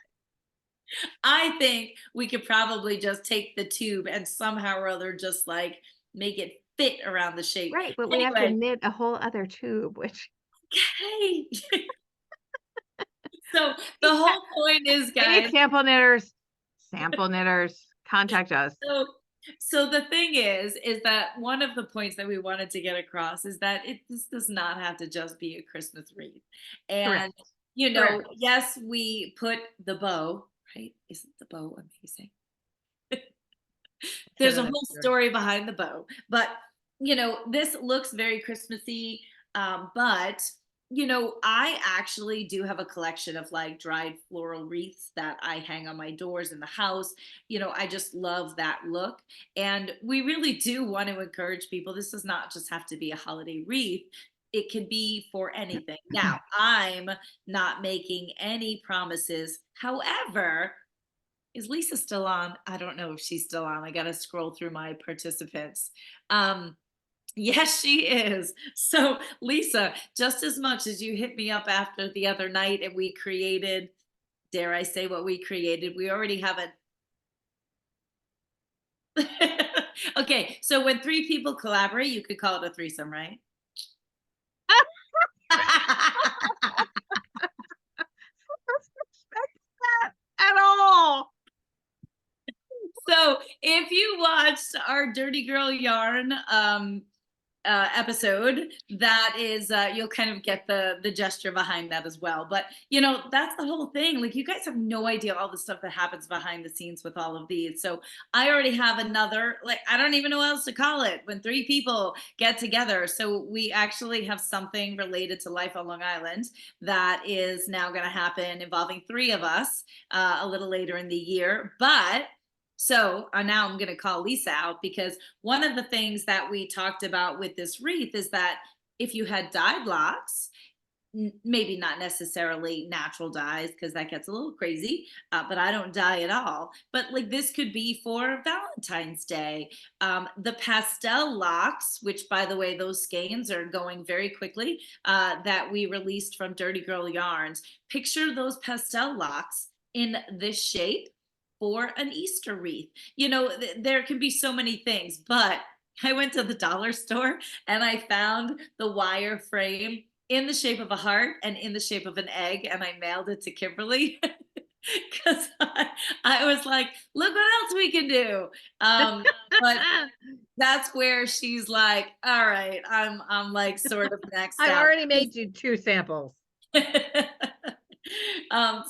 I think we could probably just take the tube and somehow or other just like make it fit around the shape. Right, but we have to Anyway, knit a whole other tube, which okay. So the whole point is, we need guys, sample knitters, contact us. so So the thing is that one of the points that we wanted to get across is that this does not have to just be a Christmas wreath. And, Correct. Correct. yes, we put the bow, right? Isn't the bow amazing? To There's a the whole story. story behind the bow, but this looks very Christmassy. But I actually do have a collection of like dried floral wreaths that I hang on my doors in the house. I just love that look, and we really do want to encourage people. This does not just have to be a holiday wreath. It can be for anything. Now, I'm not making any promises. However, is Lisa still on? I don't know if she's still on. I got to scroll through my participants. Um, yes, she is. So, Lisa, just as much as you hit me up after the other night and we created, dare I say what we created, we already have a. Okay, so when three people collaborate, you could call it a threesome, right? Respect that at all. So if you watched our Dirty Girl Yarn episode, that is you'll kind of get the gesture behind that as well. But that's the whole thing. Like, you guys have no idea all the stuff that happens behind the scenes with all of these. So I already have another, like, I don't even know what else to call it when three people get together. So we actually have something related to life on Long Island that is now going to happen involving three of us a little later in the year. But so now I'm going to call Lisa out, because one of the things that we talked about with this wreath is that if you had dyed locks, maybe not necessarily natural dyes, because that gets a little crazy, but I don't dye at all. But like, this could be for Valentine's Day. The pastel locks, which by the way, those skeins are going very quickly, that we released from Dirty Girl Yarns. Picture those pastel locks in this shape for an Easter wreath. There can be so many things, but I went to the dollar store and I found the wire frame in the shape of a heart and in the shape of an egg, and I mailed it to Kimberly because I was like, look what else we can do. But that's where she's like, all right, I'm like sort of maxed I've out. already made you 2 samples.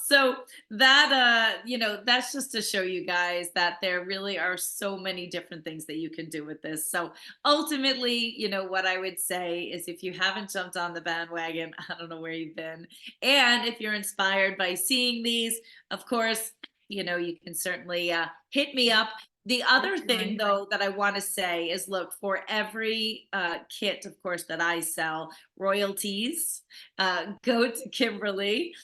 So that that's just to show you guys that there really are so many different things that you can do with this. So ultimately, what I would say is, if you haven't jumped on the bandwagon, I don't know where you've been. And if you're inspired by seeing these, of course, you can certainly hit me up. The other thing, Right. though, that I want to say is, look, for every kit, of course, that I sell, royalties go to Kimberly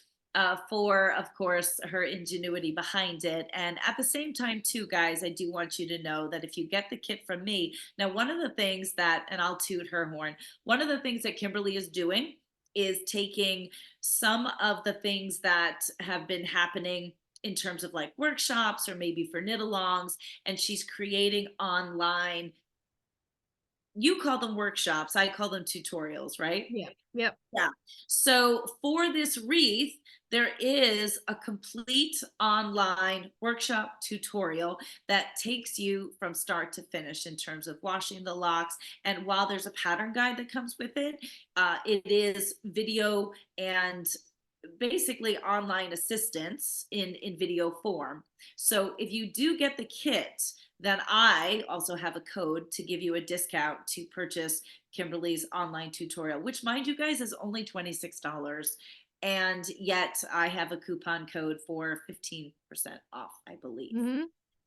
for, of course, her ingenuity behind it. And at the same time, too, guys, I do want you to know that if you get the kit from me, now, one of the things that, and I'll toot her horn, one of the things that Kimberly is doing is taking some of the things that have been happening in terms of like workshops or maybe for knit alongs, and she's creating online, you call them workshops, I call them tutorials, right? Yeah. Yep. Yeah. So for this wreath, there is a complete online workshop tutorial that takes you from start to finish in terms of washing the locks. And while there's a pattern guide that comes with it, it is video and basically online assistance in video form. So if you do get the kit, then I also have a code to give you a discount to purchase Kimberly's online tutorial, which, mind you guys, is only $26. And yet I have a coupon code for 15% off, I believe. Mm-hmm.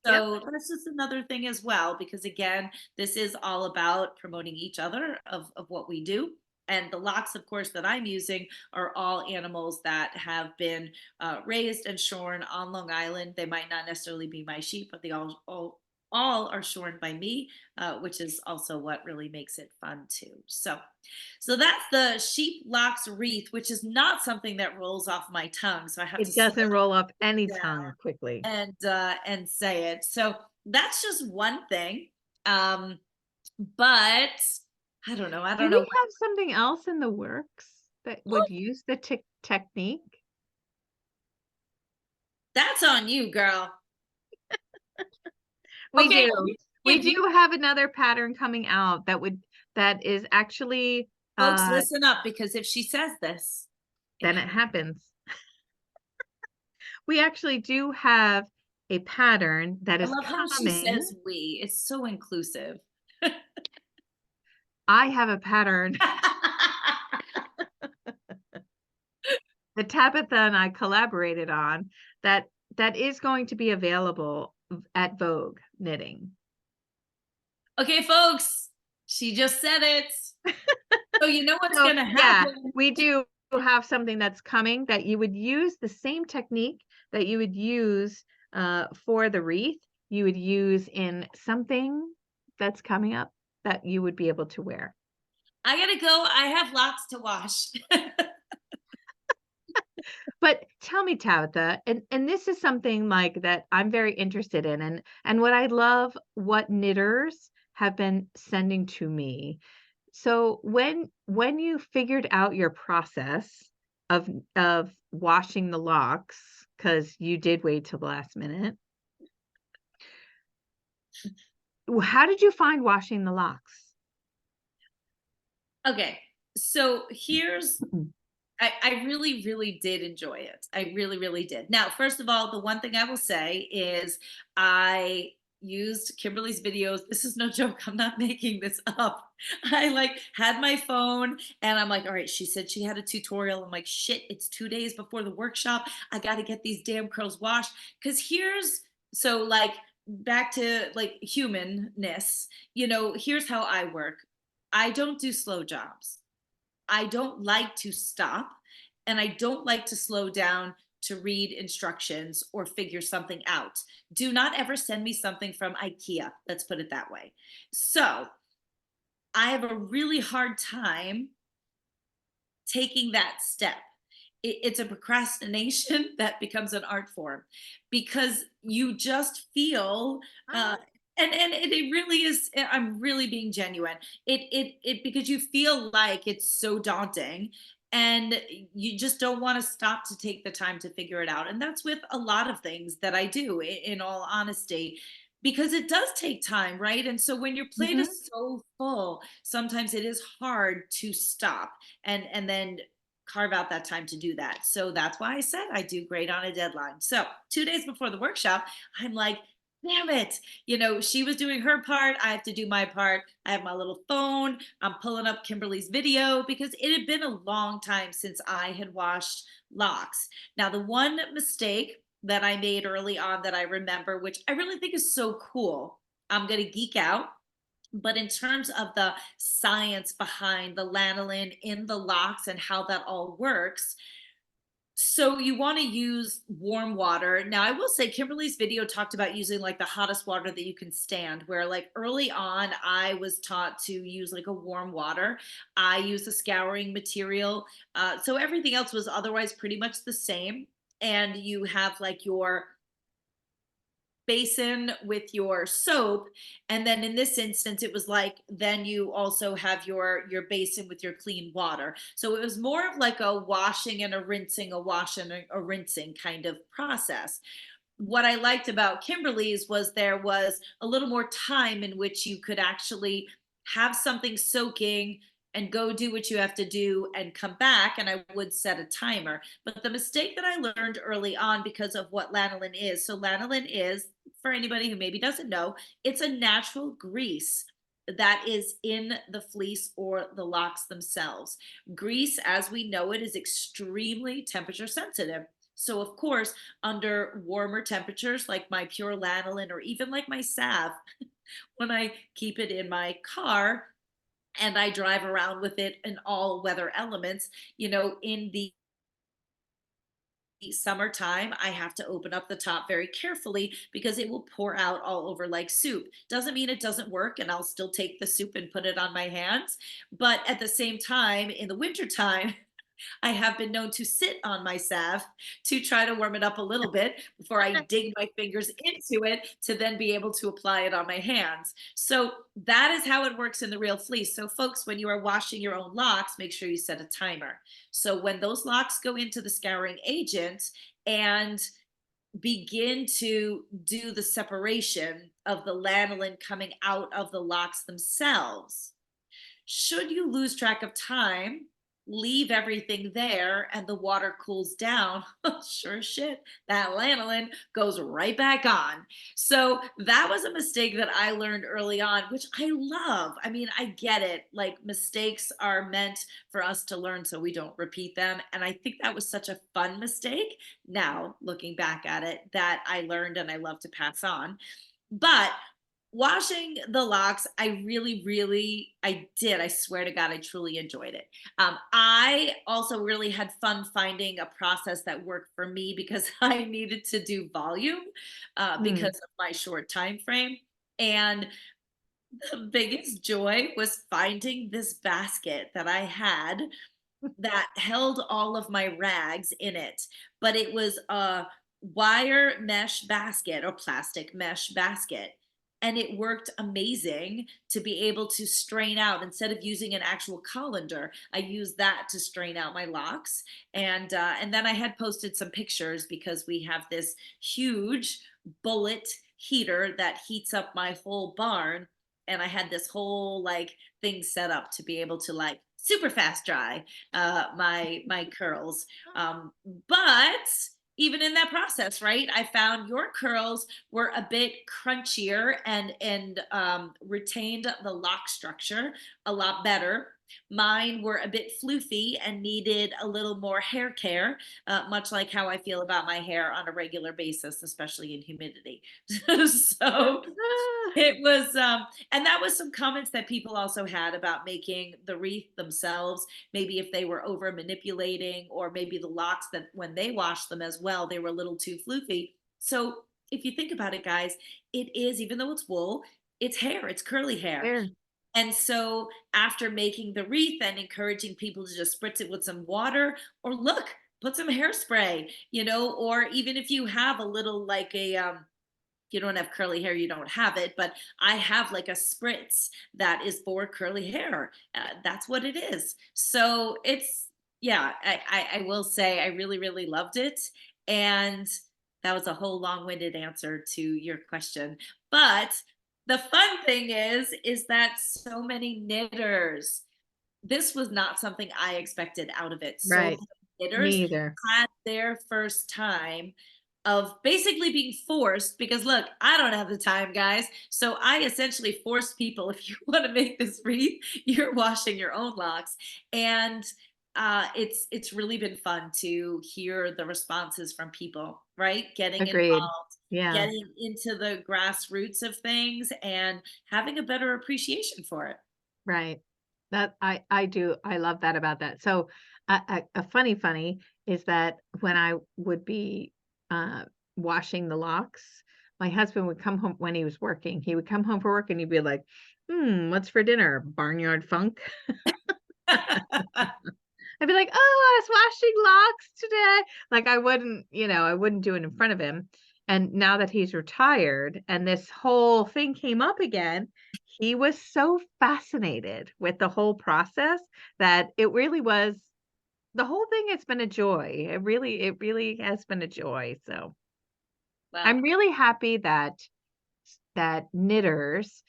Yep. So that's just another thing as well, because again, this is all about promoting each other of what we do. And the locks, of course, that I'm using are all animals that have been raised and shorn on Long Island. They might not necessarily be my sheep, but they all are shorn by me, which is also what really makes it fun too. So that's the sheep locks wreath, which is not something that rolls off my tongue. So I have to It slow doesn't roll off any down tongue quickly. and say it. So that's just one thing. But I don't know. I Do don't we know. have something else in the works that would use the technique? That's on you, girl. We Okay, do. We If do you have another pattern coming out that is actually, folks uh listen up, because if she says this, it then it happens. We actually do have a pattern that I is love how she coming. says "we." It's so inclusive. I have a pattern that Tabitha and I collaborated on that that is going to be available at Vogue Knitting. Okay, folks, she just said it. So you know what's So, gonna yeah, happen. we do have something that's coming that you would use the same technique that you would use, for the wreath, you would use in something that's coming up that you would be able to wear. I gotta go. I have lots to wash. But tell me, Tabitha, and this is something like that I'm very interested in, and what I love what knitters have been sending to me. So when you figured out your process of washing the locks, because you did wait till the last minute, how did you find washing the locks? Okay, so here's I really, really did enjoy it. I really, really did. Now, first of all, the one thing I will say is I used Kimberly's videos. This is no joke. I'm not making this up. I like had my phone and I'm like, all right, she said she had a tutorial. I'm like, shit, it's 2 days before the workshop. I got to get these damn curls washed. Cause here's so like back to like humanness, here's how I work. I don't do slow jobs. I don't like to stop and I don't like to slow down to read instructions or figure something out. Do not ever send me something from IKEA. Let's put it that way. So I have a really hard time taking that step. It's a procrastination that becomes an art form because you just feel Uh-huh. and it really is. I'm really being genuine. It because you feel like it's so daunting and you just don't want to stop to take the time to figure it out. And that's with a lot of things that I do, in all honesty, because it does take time, right? And so when your plate Mhm. is so full, sometimes it is hard to stop and then carve out that time to do that. So that's why I said I do great on a deadline. So 2 days before the workshop, I'm like, damn it. She was doing her part. I have to do my part. I have my little phone. I'm pulling up Kimberly's video because it had been a long time since I had washed locks. Now, the one mistake that I made early on that I remember, which I really think is so cool, I'm going to geek out. But in terms of the science behind the lanolin in the locks and how that all works, so you want to use warm water. Now, I will say Kimberly's video talked about using like the hottest water that you can stand, where like early on, I was taught to use like a warm water. I use a scouring material. So everything else was otherwise pretty much the same. And you have like your basin with your soap, and then in this instance it was like then you also have your basin with your clean water, so it was more of like a washing and a rinsing, a wash and a rinsing kind of process. What I liked about Kimberly's was there was a little more time in which you could actually have something soaking and go do what you have to do and come back. And I would set a timer. But the mistake that I learned early on because of what lanolin is, so lanolin is, for anybody who maybe doesn't know, it's a natural grease that is in the fleece or the locks themselves. Grease, as we know it, is extremely temperature sensitive. So, of course, under warmer temperatures like my pure lanolin or even like my salve, when I keep it in my car and I drive around with it in all weather elements, in the summertime, I have to open up the top very carefully because it will pour out all over like soup. Doesn't mean it doesn't work, and I'll still take the soup and put it on my hands. But at the same time, in the wintertime, I have been known to sit on my salve to try to warm it up a little bit before I dig my fingers into it to then be able to apply it on my hands. So that is how it works in the real fleece. So, folks, when you are washing your own locks, make sure you set a timer. So, when those locks go into the scouring agent and begin to do the separation of the lanolin coming out of the locks themselves. Should you lose track of time, leave everything there and the water cools down, sure as shit, that lanolin goes right back on. So that was a mistake that I learned early on, which I love. I mean, I get it. Like, mistakes are meant for us to learn so we don't repeat them. And I think that was such a fun mistake now, looking back at it, that I learned and I love to pass on. But washing the locks, I really, really, I did. I swear to God, I truly enjoyed it. I also really had fun finding a process that worked for me because I needed to do volume because Mm. of my short time frame. And the biggest joy was finding this basket that I had that held all of my rags in it, but it was a wire mesh basket or plastic mesh basket. And it worked amazing to be able to strain out instead of using an actual colander. I used that to strain out my locks, and then I had posted some pictures because we have this huge bullet heater that heats up my whole barn, and I had this whole like thing set up to be able to like super fast dry my curls. But even in that process, right, I found your curls were a bit crunchier and retained the lock structure a lot better. Mine were a bit floofy and needed a little more hair care, much like how I feel about my hair on a regular basis, especially in humidity. So it was, and that was some comments that people also had about making the wreath themselves. Maybe if they were over manipulating, or maybe the locks that when they washed them as well, they were a little too floofy. So if you think about it, guys, it is, even though it's wool, it's hair, it's curly hair. There. And so after making the wreath and encouraging people to just spritz it with some water, or look, put some hairspray, or even if you have a little like if you don't have curly hair, you don't have it. But I have like a spritz that is for curly hair. That's what it is. So it's, yeah, I will say I really, really loved it. And that was a whole long winded answer to your question. But the fun thing is that so many knitters, this was not something I expected out of it. So Right. many knitters Me either. had their first time of basically being forced, because look, I don't have the time, guys. So I essentially forced people, if you want to make this wreath, you're washing your own locks. And it's really been fun to hear the responses from people, right? Getting Agreed. involved, Yeah. getting into the grassroots of things, and having a better appreciation for it. Right. That I do I love that about that. So, a funny is that when I would be, uh, washing the locks, my husband would come home when he was working, he would come home from work and he'd be like, "Hmm, what's for dinner? Barnyard funk?" I'd be like, "Oh, I was washing locks today." Like, I wouldn't do it in front of him. And now that he's retired and this whole thing came up again, he was so fascinated with the whole process that it really was the whole thing has been a joy. It really has been a joy. So, Well, I'm really happy that knitters,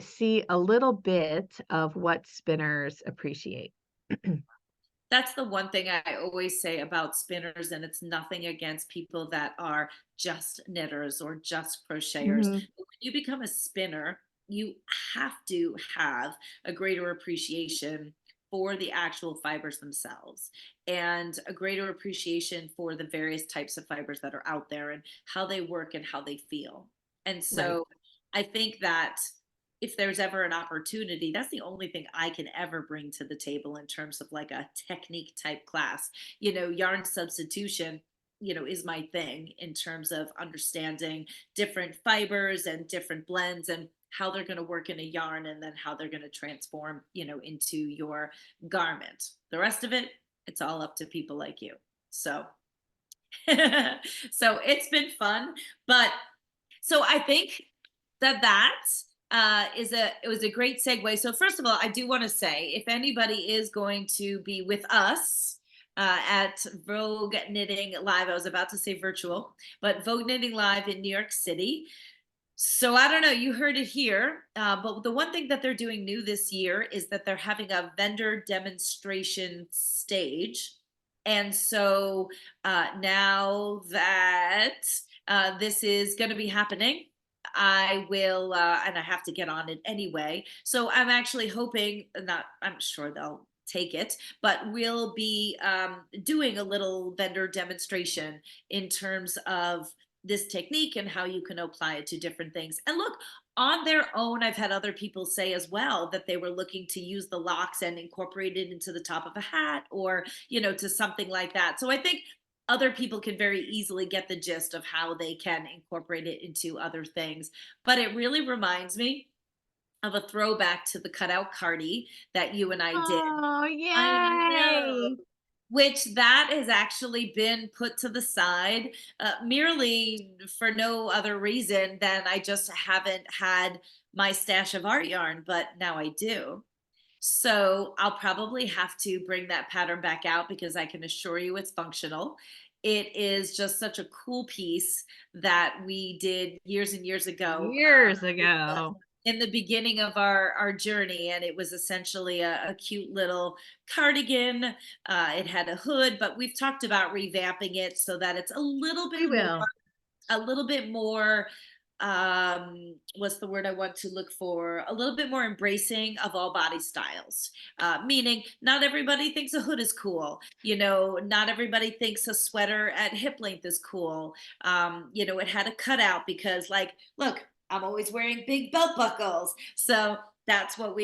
see a little bit of what spinners appreciate. that's the one thing I always say about spinners, and it's nothing against people that are just knitters or just crocheters. Mhm. But when you become a spinner, you have to have a greater appreciation for the actual fibers themselves, and a greater appreciation for the various types of fibers that are out there and how they work and how they feel. And Right. so I think that if there's ever an opportunity, that's the only thing I can ever bring to the table in terms of like a technique type class. Yarn substitution, is my thing in terms of understanding different fibers and different blends and how they're going to work in a yarn, and then how they're going to transform, into your garment. The rest of it, it's all up to people like you. So, so it's been fun, but so I think that it was a great segue. So first of all, I do want to say, if anybody is going to be with us at Vogue Knitting Live, I was about to say virtual, but Vogue Knitting Live in New York City, So I don't know, you heard it here, but the one thing that they're doing new this year is that they're having a vendor demonstration stage. And so now that this is going to be happening, I will, and I have to get on it anyway. So I'm actually hoping, not, I'm sure they'll take it, but we'll be doing a little vendor demonstration in terms of this technique and how you can apply it to different things. And look, on their own, I've had other people say as well that they were looking to use the locks and incorporate it into the top of a hat or, to something like that. So I think other people can very easily get the gist of how they can incorporate it into other things. But it really reminds me of a throwback to the cutout cardi that you and I did. Oh, I know. yay. Which that has actually been put to the side, merely for no other reason than I just haven't had my stash of art yarn, but now I do. So I'll probably have to bring that pattern back out because I can assure you it's functional. It is just such a cool piece that we did years and years ago, Years ago. in the beginning of our journey, and it was essentially a cute little cardigan. It had a hood, but we've talked about revamping it so that it's We will. a little bit more, what's the word I want to look for, a little bit more embracing of all body styles, meaning not everybody thinks a hood is cool, not everybody thinks a sweater at hip length is cool. It had a cutout because, like, look, I'm always wearing big belt buckles, so that's what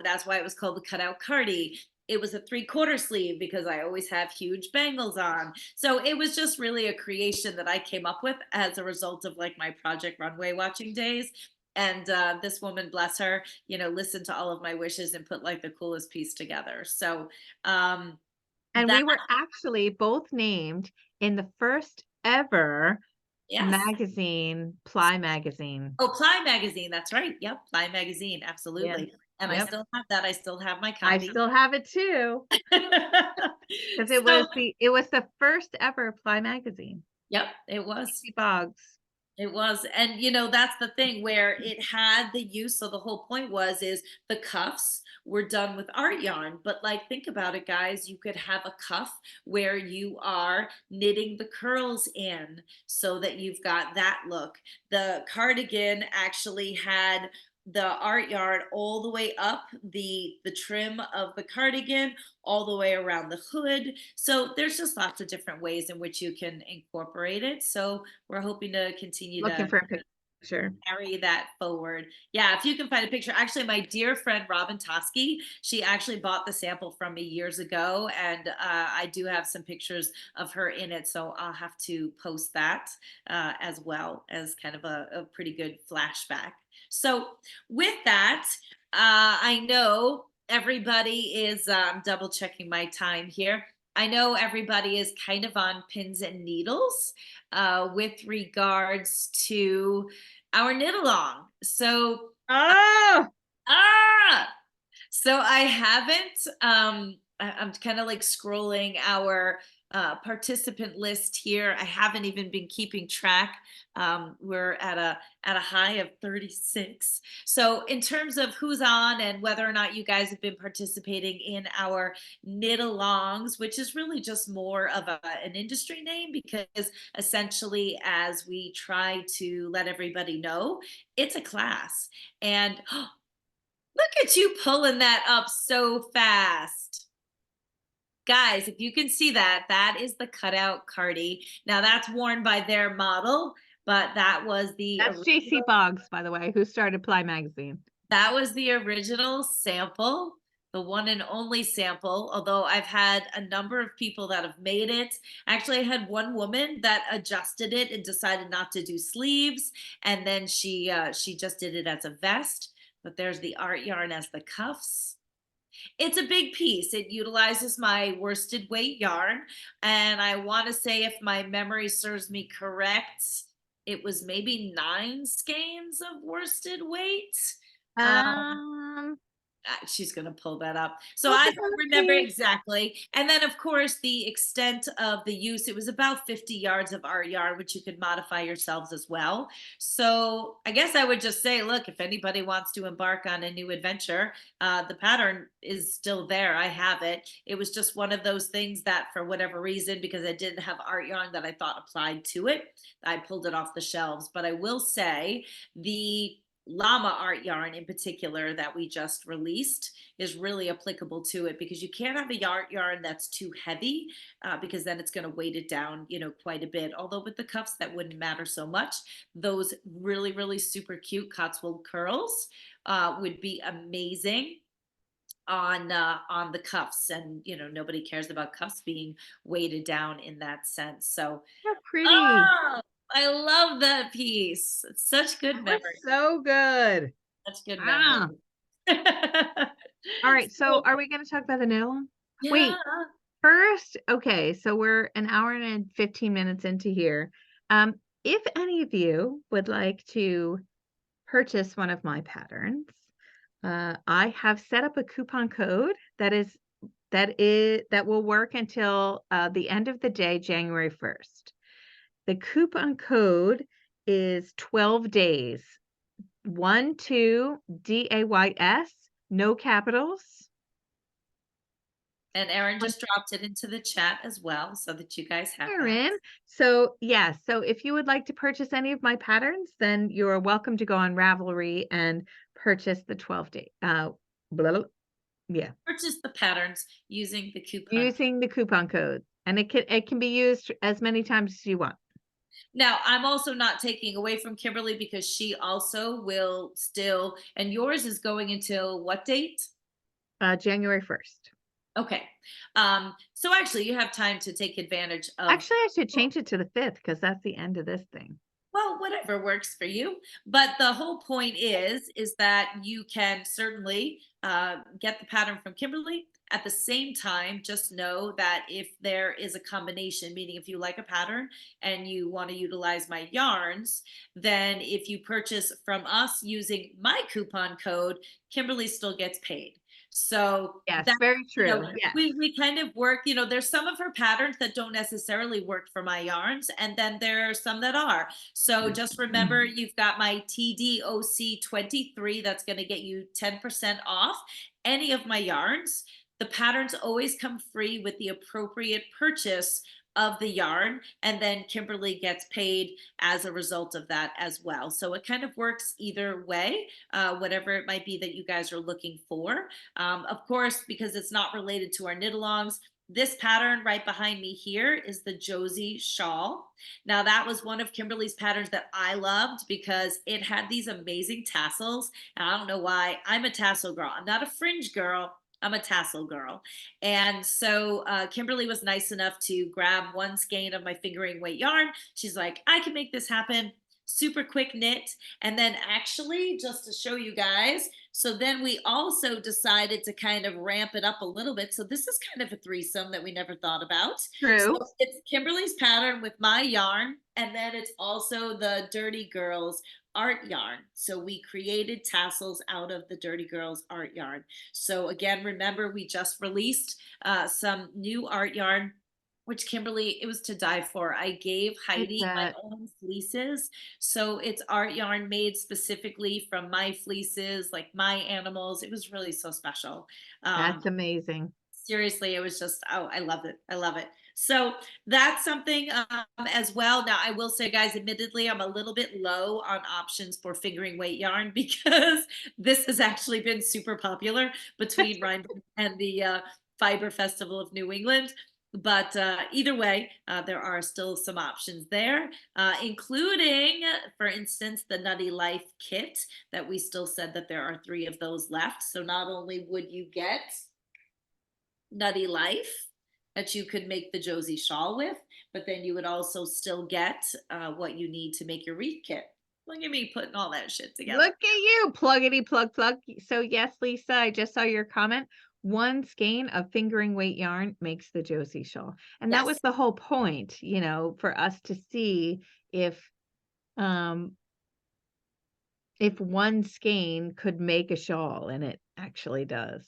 that's why it was called the cutout cardi. It was a 3/4 sleeve because I always have huge bangles on. So it was just really a creation that I came up with as a result of like my Project Runway watching days. And this woman, bless her, listened to all of my wishes and put like the coolest piece together. So um, And that, we were actually both named in the first ever yes. magazine, Ply Magazine. Oh, Ply Magazine. That's right. Yep. Ply Magazine. Yeah. Absolutely. And I Yep. still have that. I still have my I copy. still have it too, because So, it was the first ever Ply Magazine. yep, it was. Casey Boggs. It was. And that's the thing where it had the use. So the whole point is the cuffs were done with art yarn. But like think about it, guys. You could have a cuff where you are knitting the curls in so that you've got that look. The cardigan actually had the art yarn all the way up the trim of the cardigan, all the way around the hood. So there's just lots of different ways in which you can incorporate it. So we're hoping to continue Looking to for a picture. carry that forward. Yeah, if you can find a picture. Actually, my dear friend Robin Toski, she actually bought the sample from me years ago, and I do have some pictures of her in it. So I'll have to post that as well as kind of a pretty good flashback. So with that, I know everybody is double checking my time here. I know everybody is kind of on pins and needles with regards to our knit along. So, Oh! ah, so I haven't. I'm kind of like scrolling our participant list here. I haven't even been keeping track. We're at a high of 36. So in terms of who's on and whether or not you guys have been participating in our knit alongs, which is really just more of an industry name because essentially, as we try to let everybody know, it's a class and. Look at you pulling that up so fast. Guys, if you can see that, that is the cutout cardi. Now that's worn by their model, but That's JC Boggs, by the way, who started Ply Magazine. that was the original sample, the one and only sample. Although I've had a number of people that have made it. Actually, I had one woman that adjusted it and decided not to do sleeves, and then she just did it as a vest. But there's the art yarn as the cuffs. It's a big piece. It utilizes my worsted weight yarn. And I want to say, if my memory serves me correct, it was maybe 9 skeins of worsted weight. Um, Um, She's going to pull that up. So Look I at don't that remember piece. exactly. And then, of course, the extent of the use, it was about 50 yards of art yarn, which you could modify yourselves as well. So I guess I would just say, look, if anybody wants to embark on a new adventure, the pattern is still there. I have it. It was just one of those things that, for whatever reason, because I didn't have art yarn that I thought applied to it, I pulled it off the shelves. But I will say the llama art yarn in particular that we just released is really applicable to it, because you can't have a yarn that's too heavy, because then it's going to weight it down, quite a bit. Although with the cuffs that wouldn't matter so much. Those really, really super cute Cotswold curls would be amazing on the cuffs, and nobody cares about cuffs being weighted down in that sense. So How pretty. oh, I love that piece. It's such good That was memory. so good. Such good memory. Ah. All right. So So, are we going to talk about the knit along? yeah. Wait, first, okay. So we're an hour and 15 minutes into here. Um, if any of you would like to purchase one of my patterns, I have set up a coupon code that will work until the end of the day, January 1st. The coupon code is 12 days. 12 DAYS, no capitals. And Erin just dropped it into the chat as well so that you guys have that. Erin. So yeah, so if you would like to purchase any of my patterns, then you're welcome to go on Ravelry and purchase the 12-day. Blah, blah, yeah, Purchase the patterns using the coupon. using the coupon code, and it can be used as many times as you want. Now, I'm also not taking away from Kimberly, because she also will still, and yours is going until what date? January 1st. Okay. So actually you have time to take advantage of. Actually, I should change it to the 5th because that's the end of this thing. Well, whatever works for you. But the whole point is that you can certainly get the pattern from Kimberly. At the same time, just know that if there is a combination, meaning if you like a pattern and you want to utilize my yarns, then if you purchase from us using my coupon code, Kimberly still gets paid. So Yes, that, very you know, true. Yes. we kind of work, there's some of her patterns that don't necessarily work for my yarns, and then there are some that are. So just remember, you've got my TDOC 23 that's going to get you 10% off any of my yarns. The patterns always come free with the appropriate purchase of the yarn, and then Kimberly gets paid as a result of that as well. So it kind of works either way, whatever it might be that you guys are looking for. Of course, because it's not related to our knit alongs, this pattern right behind me here is the Josie shawl. Now, that was one of Kimberly's patterns that I loved because it had these amazing tassels. And I don't know why. I'm a tassel girl. I'm not a fringe girl. I'm a tassel girl. And so Kimberly was nice enough to grab one skein of my fingering weight yarn. She's like, I can make this happen. Super quick knit. And then actually, just to show you guys, so then we also decided to kind of ramp it up a little bit. So this is kind of a threesome that we never thought about. So True. it's Kimberly's pattern with my yarn, and then it's also the Dirty Girls art yarn. So we created tassels out of the Dirty Girls art yarn. So again, remember, we just released some new art yarn, which Kimberly, it was to die for. I gave It's Heidi my own fleeces. So it's art yarn made specifically from my fleeces, like my animals. It was really so special. That's amazing. Seriously, it was just, oh, I love it. I love it. So that's something as well. Now, I will say, guys, admittedly, I'm a little bit low on options for fingering weight yarn because this has actually been super popular between Rhinebeck and the Fiber Festival of New England. But either way, there are still some options there, including, for instance, the Nutty Life kit that we still said that there are 3 of those left. So not only would you get Nutty Life that you could make the Josie shawl with, but then you would also still get what you need to make your wreath kit. Look at me putting all that shit together. Look at you, pluggity plug plug. So yes, Lisa, I just saw your comment. One skein of fingering weight yarn makes the Josie shawl. And that was Yes. the whole point, for us to see if um if one skein could make a shawl, and it actually does.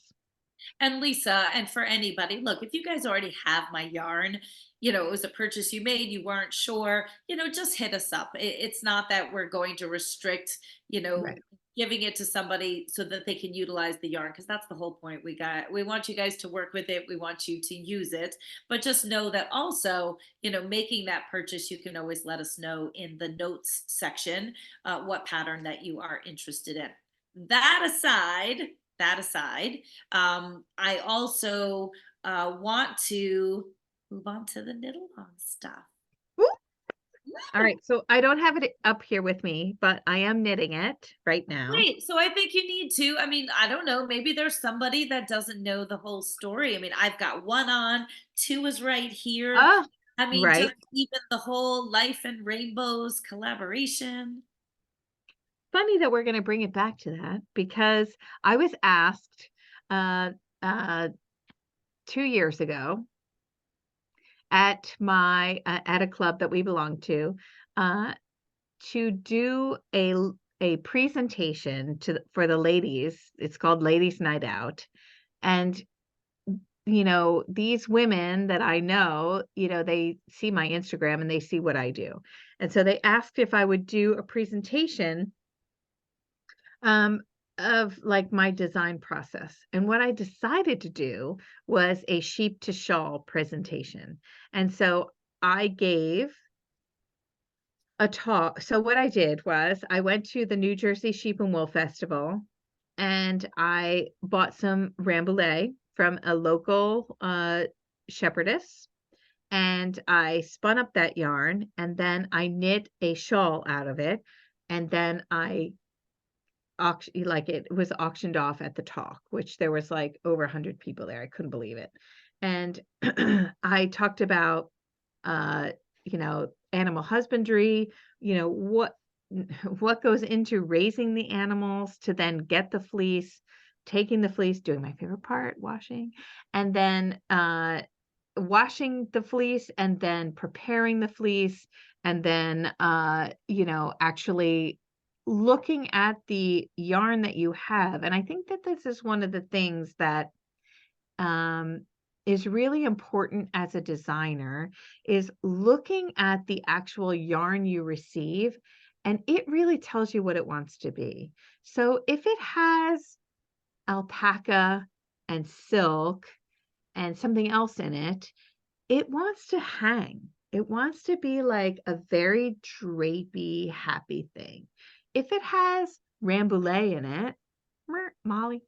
And Lisa, and for anybody, look, if you guys already have my yarn, it was a purchase you made, you weren't sure, just hit us up. It's not that we're going to restrict, you Right. know, giving it to somebody so that they can utilize the yarn, because that's the whole point. We want you guys to work with it. We want you to use it. But just know that also, making that purchase, you can always let us know in the notes section what pattern that you are interested in. That aside, that aside, I also want to move on to the knit along stuff. Woo! All right, so I don't have it up here with me, but I am knitting it right now. Great. So I think you need to. I mean, I don't know. Maybe there's somebody that doesn't know the whole story. I mean, I've got one on, two is right here. Oh, I mean, just right. even the whole Life and Rainbows collaboration. Funny that we're gonna bring it back to that because I was asked, uh, uh, 2 years ago at a club that we belong uh, to do a presentation for the ladies. It's called Ladies Night Out, and, these women that I know, they see my Instagram and they see what I do, and so they asked if I would do a presentation um, of like my design process. And what I decided to do was a sheep to shawl presentation. And so I gave a talk. So what I did was I went to the New Jersey Sheep and Wool Festival and I bought some rambouillet from a local shepherdess and I spun up that yarn and then I knit a shawl out of it and then I it was auctioned off at the talk, which there was like over 100 people there. I couldn't believe it. And I talked about uh, animal husbandry, what what goes into raising the animals to then get the fleece, taking the fleece, doing my favorite part, washing, and then washing the fleece and then preparing the fleece and then actually looking at the yarn that you have. And I think that this is one of the things that um is really important as a designer is looking at the actual yarn you receive and it really tells you what it wants to be. So if it has alpaca and silk and something else in it, it wants to hang. It wants to be like a very drapey, happy thing. If it has rambouillet in it, Molly,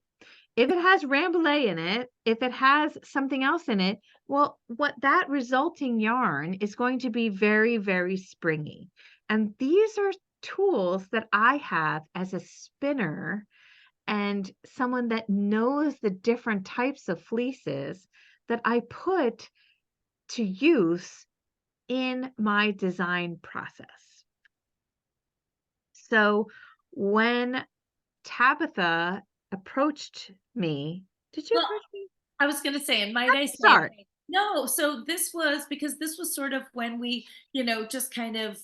if it has rambouillet in it, if it has something else in it, well, what that resulting yarn is going to be very, very springy. And these are tools that I have as a spinner and someone that knows the different types of fleeces that I put to use in my design process. So when Tabitha approached me, did you Well, approach me? I was going to say, and might I Let's say, start. no. So this was because this was sort of when we, just kind of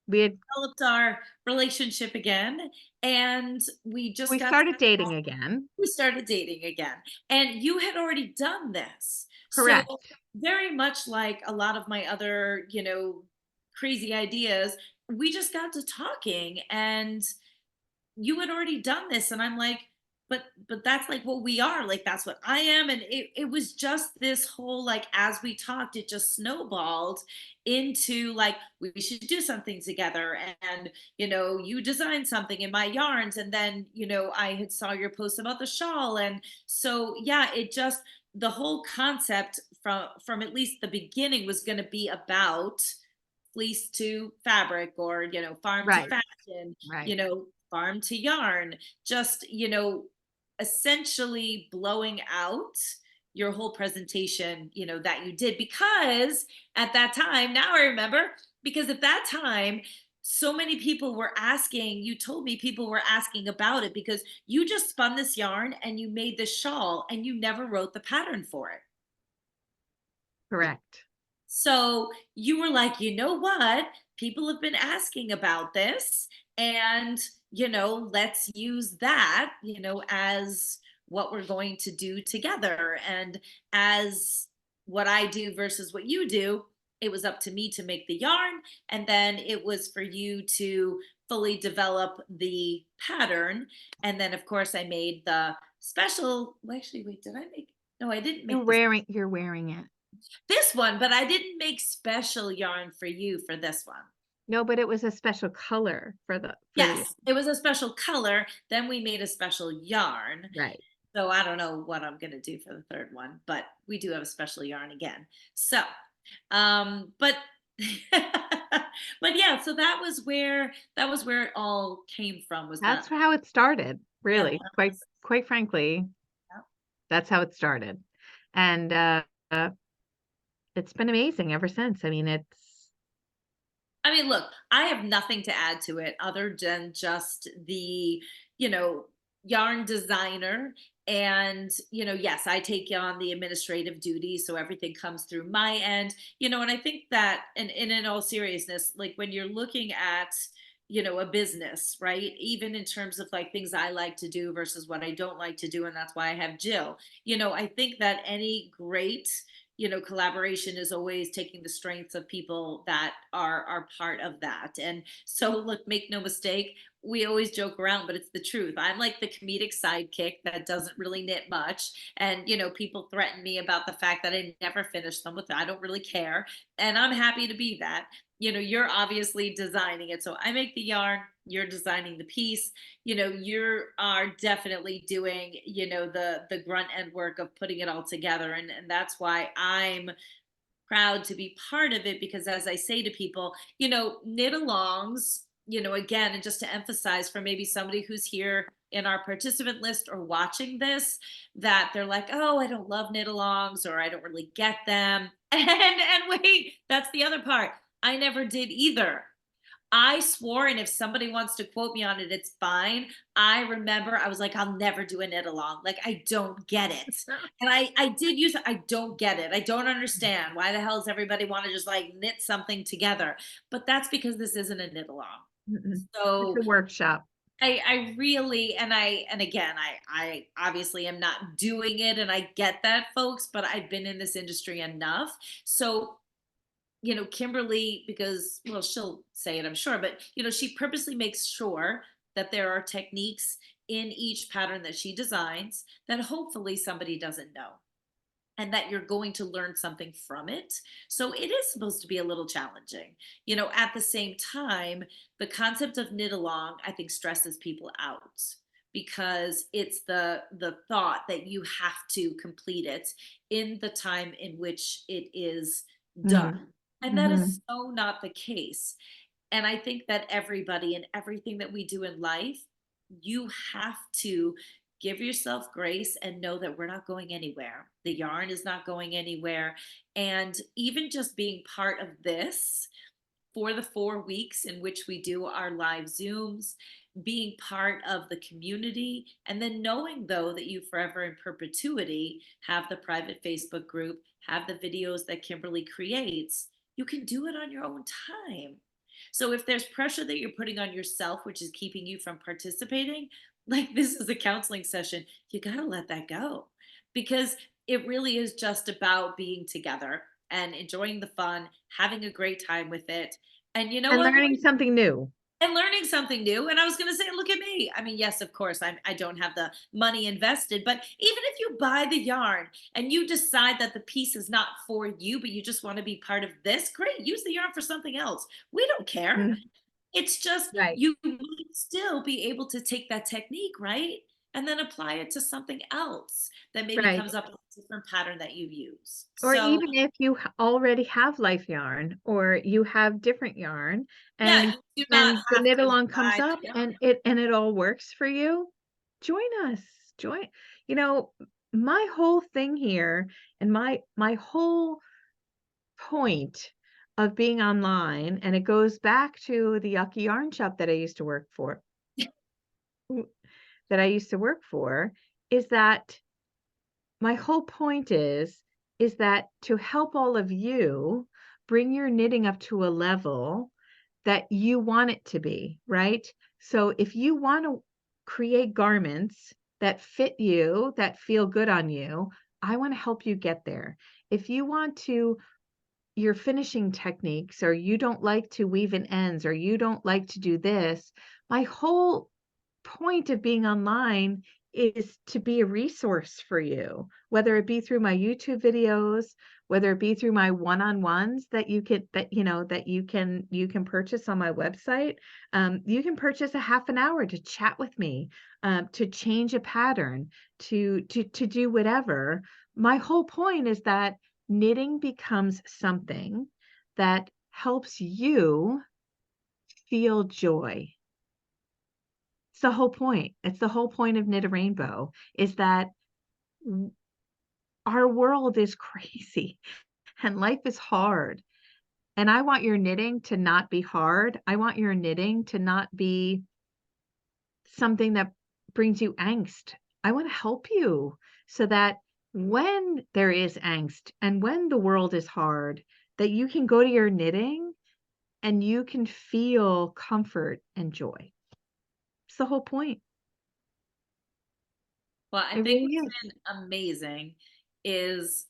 We had developed our relationship again, and we just we got started dating again. we started dating again, and you had already done this. So Correct. very much like a lot of my other, crazy ideas, we just got to talking, and you had already done this, and I'm like, but that's like what we are, like that's what I am. And it was just this whole, like, as we talked, it just snowballed into like we should do something together. And you designed something in my yarns, and then I had saw your post about the shawl. And so yeah, it just, the whole concept from at least the beginning was going to be about fleece to fabric, or farm to Right. fashion, Right. farm to yarn, just essentially blowing out your whole presentation that you did. Because at that time, now I remember, because at that time so many people were asking, you told me people were asking about it, because you just spun this yarn and you made this shawl and you never wrote the pattern for it. Correct. So you were like, you know what? People have been asking about this. And let's use that, as what we're going to do together. And as what I do versus what you do, it was up to me to make the yarn. And then it was for you to fully develop the pattern. And then, of course, I made the special. Well, actually, wait, did I make? No, I didn't make You're wearing it. this one, but I didn't make special yarn for you for this one. No, but it was a special color for the Yes, it was a special color. Then we made a special yarn. right. So I don't know what I'm gonna do for the third one, but we do have a special yarn again. So, but but yeah, so that was where it all came from. Was That's that? how it started, Yeah, really, that quite frankly, yeah. that's how it started, and, it's been amazing ever since. I mean, it's I mean, look, I have nothing to add to it other than just the, you know, yarn designer. And, yes, I take on the administrative duties. So everything comes through my end, and I think that, and in all seriousness, like when you're looking at, a business, right? Even in terms of like things I like to do versus what I don't like to do. And that's why I have Jill. I think that any great, collaboration is always taking the strengths of people that are part of that. And so, look, make no mistake, we always joke around, but it's the truth. I'm like the comedic sidekick that doesn't really knit much. And, people threaten me about the fact that I never finish them with, I don't really care. And I'm happy to be that. You're obviously designing it. So I make the yarn, you're designing the piece. You are definitely doing, the grunt end work of putting it all together. And that's why I'm proud to be part of it, because as I say to people, knit alongs, again, and just to emphasize for maybe somebody who's here in our participant list or watching this, that they're like, oh, I don't love knit alongs, or I don't really get them. And wait, that's the other part. I never did either. I swore, and if somebody wants to quote me on it, it's fine. I remember I was like, I'll never do a knit along. Like, I don't get it. And I did use it. I don't get it. I don't understand. Why the hell does everybody want to just like knit something together? But that's because this isn't a knit along. mm-mm. It's So a workshop. I really, and again, I obviously am not doing it, and I get that, folks, but I've been in this industry enough. So Kimberly, because, well, she'll say it, I'm sure, but, she purposely makes sure that there are techniques in each pattern that she designs that hopefully somebody doesn't know, and that you're going to learn something from it. So it is supposed to be a little challenging. At the same time, the concept of knit along, I think, stresses people out, because it's the thought that you have to complete it in the time in which it is Mhm, done. And that is mhm. so not the case. And I think that everybody and everything that we do in life, you have to give yourself grace and know that we're not going anywhere. The yarn is not going anywhere. And even just being part of this for the 4 weeks in which we do our live Zooms, being part of the community, and then knowing, though, that you forever in perpetuity have the private Facebook group, have the videos that Kimberly creates, you can do it on your own time. So if there's pressure that you're putting on yourself, which is keeping you from participating, like this is a counseling session, you got to let that go, because it really is just about being together and enjoying the fun, having a great time with it. And you know And what? learning something new. And learning something new. And I was going to say, look at me. I mean, yes, of course, I don't have the money invested, but even if you buy the yarn and you decide that the piece is not for you, but you just want to be part of this, great. Use the yarn for something else. We don't care. Mhm. It's just Right, you might still be able to take that technique, right? And then apply it to something else that maybe right. comes up with a different pattern that you use. Or So, even if you already have life yarn or you have different yarn yeah, and you do not and the have knit to along comes buy up the yarn. and it all works for you, join us. Join you know, my whole thing here and my whole point of being online, and it goes back to the yucky yarn shop that I used to work for, that I used to work for, is that my whole point is that to help all of you bring your knitting up to a level that you want it to be, right? So if you want to create garments that fit you, that feel good on you, I want to help you get there. If you want to your finishing techniques, or you don't like to weave in ends, or you don't like to do this, my whole point of being online is to be a resource for you, whether it be through my YouTube videos, whether it be through my one-on-ones that you can purchase on my website. You can purchase a half an hour to chat with me, to change a pattern, to do whatever. My whole point is that knitting becomes something that helps you feel joy. It's the whole point. It's the whole point of Knit a Rainbow, is that w our world is crazy and life is hard, and I want your knitting to not be hard. I want your knitting to not be something that brings you angst. I wanna help you so that when there is angst and when the world is hard, that you can go to your knitting and you can feel comfort and joy. It's the whole point. Well, I It think really what's is. been amazing is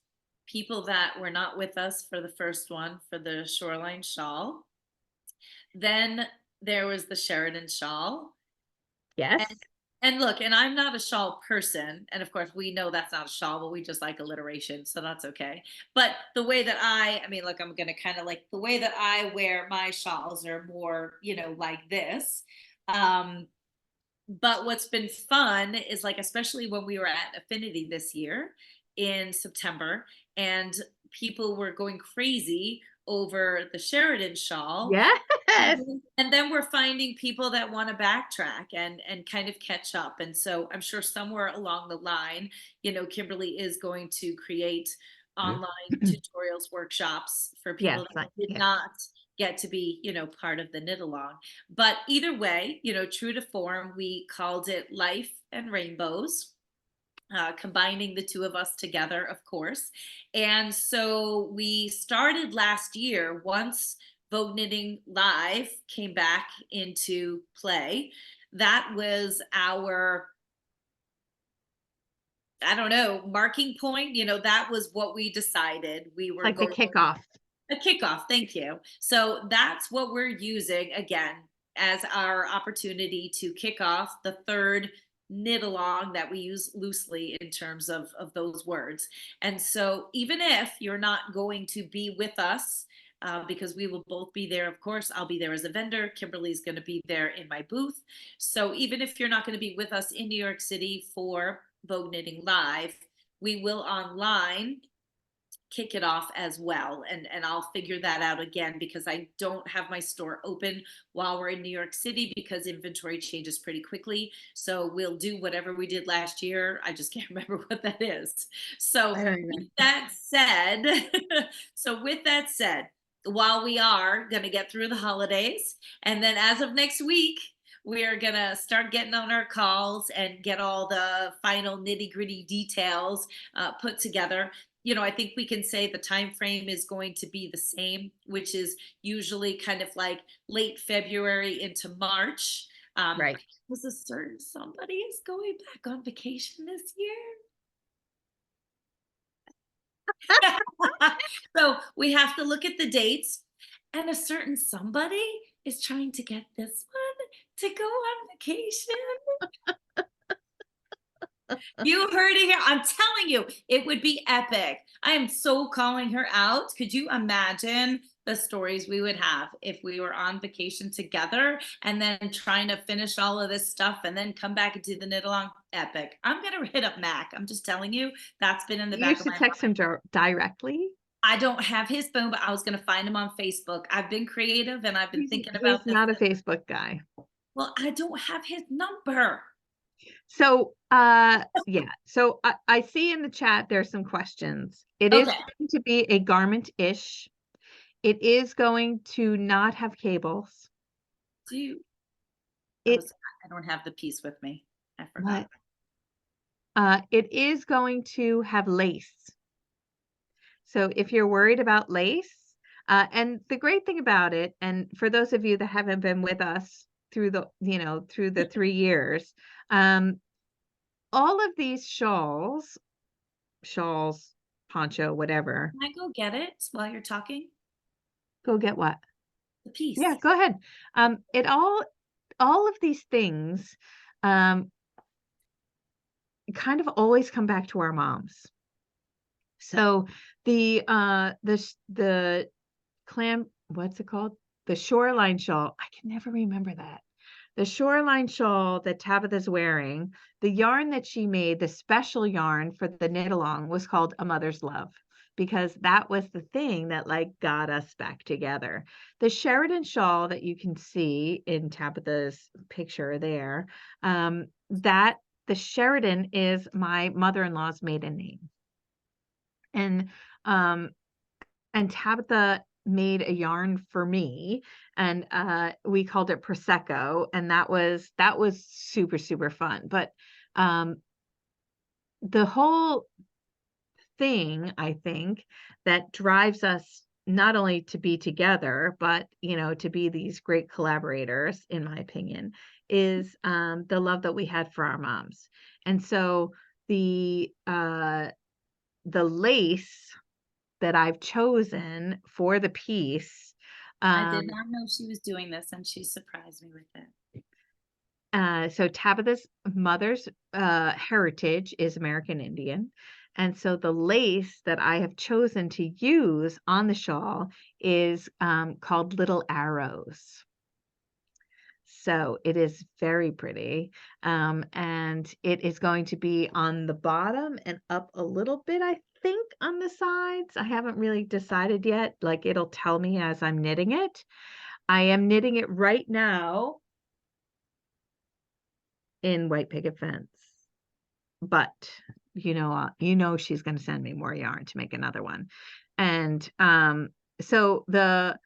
people that were not with us for the first one for the Shoreline shawl. Then there was the Sheridan shawl. Yes. And and look, and I'm not a shawl person, and of course we know that's not a shawl, but we just like alliteration, so that's okay. But the way that I mean, look, I'm gonna kind of like the way that I wear my shawls are more, like this. Um, but what's been fun is like, especially when we were at Affinity this year in September, and people were going crazy over the Sheridan shawl. Yes. And then we're finding people that want to backtrack and kind of catch up. And so I'm sure somewhere along the line, Kimberly is going to create online tutorials, workshops for people Yes, that I did yes. not get to be, part of the knit along. But either way, true to form, we called it Life and Rainbows, combining the two of us together, of course. And so we started last year once Vogue Knitting Live came back into play. That was our, I don't know, marking point. That was what we decided we It's were like the going. kickoff. A kickoff, thank you. So that's what we're using again as our opportunity to kick off the third knit along that we use loosely in terms of those words. And so even if you're not going to be with us, because we will both be there, of course, I'll be there as a vendor. Kimberly's going to be there in my booth. So even if you're not going to be with us in New York City for Vogue Knitting Live, we will online kick it off as well, and I'll figure that out again because I don't have my store open while we're in New York City because inventory changes pretty quickly. So we'll do whatever we did last year. I just can't remember what that is. So I don't with even. that said, while we are going to get through the holidays, and then as of next week we are going to start getting on our calls and get all the final nitty gritty details put together. I think we can say the time frame is going to be the same, which is usually kind of like late February into March. Right. Was a certain somebody is going back on vacation this year. So we have to look at the dates, and a certain somebody is trying to get this one to go on vacation. You heard it here. I'm telling you, it would be epic. I am so calling her out. Could you imagine the stories we would have if we were on vacation together and then trying to finish all of this stuff and then come back and do the knit along? Epic. I'm going to hit up Mac. I'm just telling you, that's been in the You back of should my text him mind. directly. I don't have his phone, but I was going to find him on Facebook. I've been creative and I've been thinking He's about this. not a Facebook guy. Well, I don't have his number. So, yeah. So I see in the chat there's some questions. It is Okay. going to be a garment-ish. It is going to not have cables. Do you, It I don't have the piece with me. I forgot. what? It is going to have lace. So if you're worried about lace, and the great thing about it, and for those of you that haven't been with us through through the 3 years. Um, all of these shawls, poncho, whatever. Can I go get it while you're talking? Go get what? The Yeah, piece. go ahead. It all of these things, um, kind of always come back to our moms. So the clam what's it called? The shoreline shawl. I can never remember that. The shoreline shawl that Tabitha's wearing, the yarn that she made, the special yarn for the knit along was called A Mother's Love because that was the thing that like got us back together. The Sheridan shawl that you can see in Tabitha's picture there, that the Sheridan is my mother-in-law's maiden name. And um and Tabitha made a yarn for me, and, we called it Prosecco, and that was super, super fun, but, um, the whole thing, I think, that drives us not only to be together, but, to be these great collaborators, in my opinion, is, the love that we had for our moms, and so the lace that I've chosen for the piece, I did um, not know she was doing this, and she surprised me with it. so Tabitha's mother's, heritage is American Indian, and so the lace that I have chosen to use on the shawl is, called Little Arrows. So it is very pretty, and it is going to be on the bottom and up a little bit, I think, on the sides. I haven't really decided yet. Like it'll tell me as I'm knitting it. I am knitting it right now in white picket fence, but she's going to send me more yarn to make another one, and so there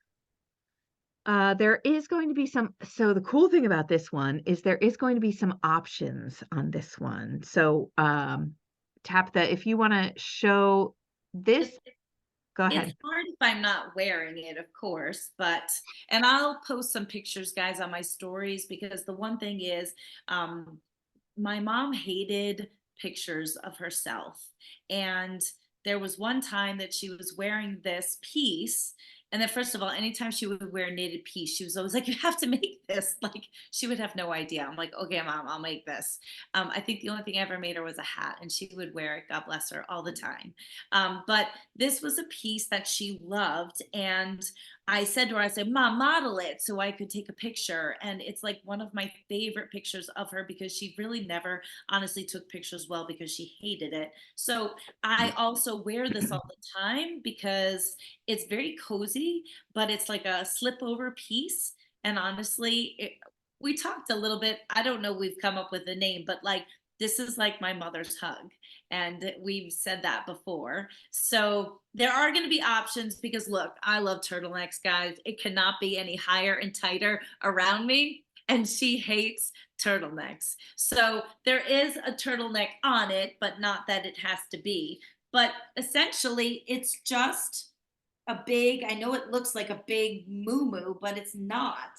is going to be the cool thing about this one is there is going to be some options on this one. So, Tabitha, if you wanna show this It's go it's ahead. hard if I'm not wearing it, of course, but and I'll post some pictures, guys, on my stories because the one thing is, um, my mom hated pictures of herself. And there was one time that she was wearing this piece. And then, first of all, anytime she would wear a knitted piece, she was always like, "You have to make this." Like, she would have no idea. I'm like, "Okay, mom, I'll make this." I think the only thing I ever made her was a hat, and she would wear it, God bless her, all the time. But this was a piece that she loved. And I said to her, I said, "Mom, model it so I could take a picture." And it's like one of my favorite pictures of her because she really never honestly took pictures well because she hated it. So I also wear this all the time because it's very cozy, but it's like a slip over piece. And honestly, we talked a little bit. I don't know, we've come up with a name, but like this is like my mother's hug. And we've said that before. So there are going to be options because look, I love turtlenecks, guys. It cannot be any higher and tighter around me. And she hates turtlenecks. So there is a turtleneck on it, but not that it has to be. But essentially, it's just a big, I know it looks like a big moo but it's not.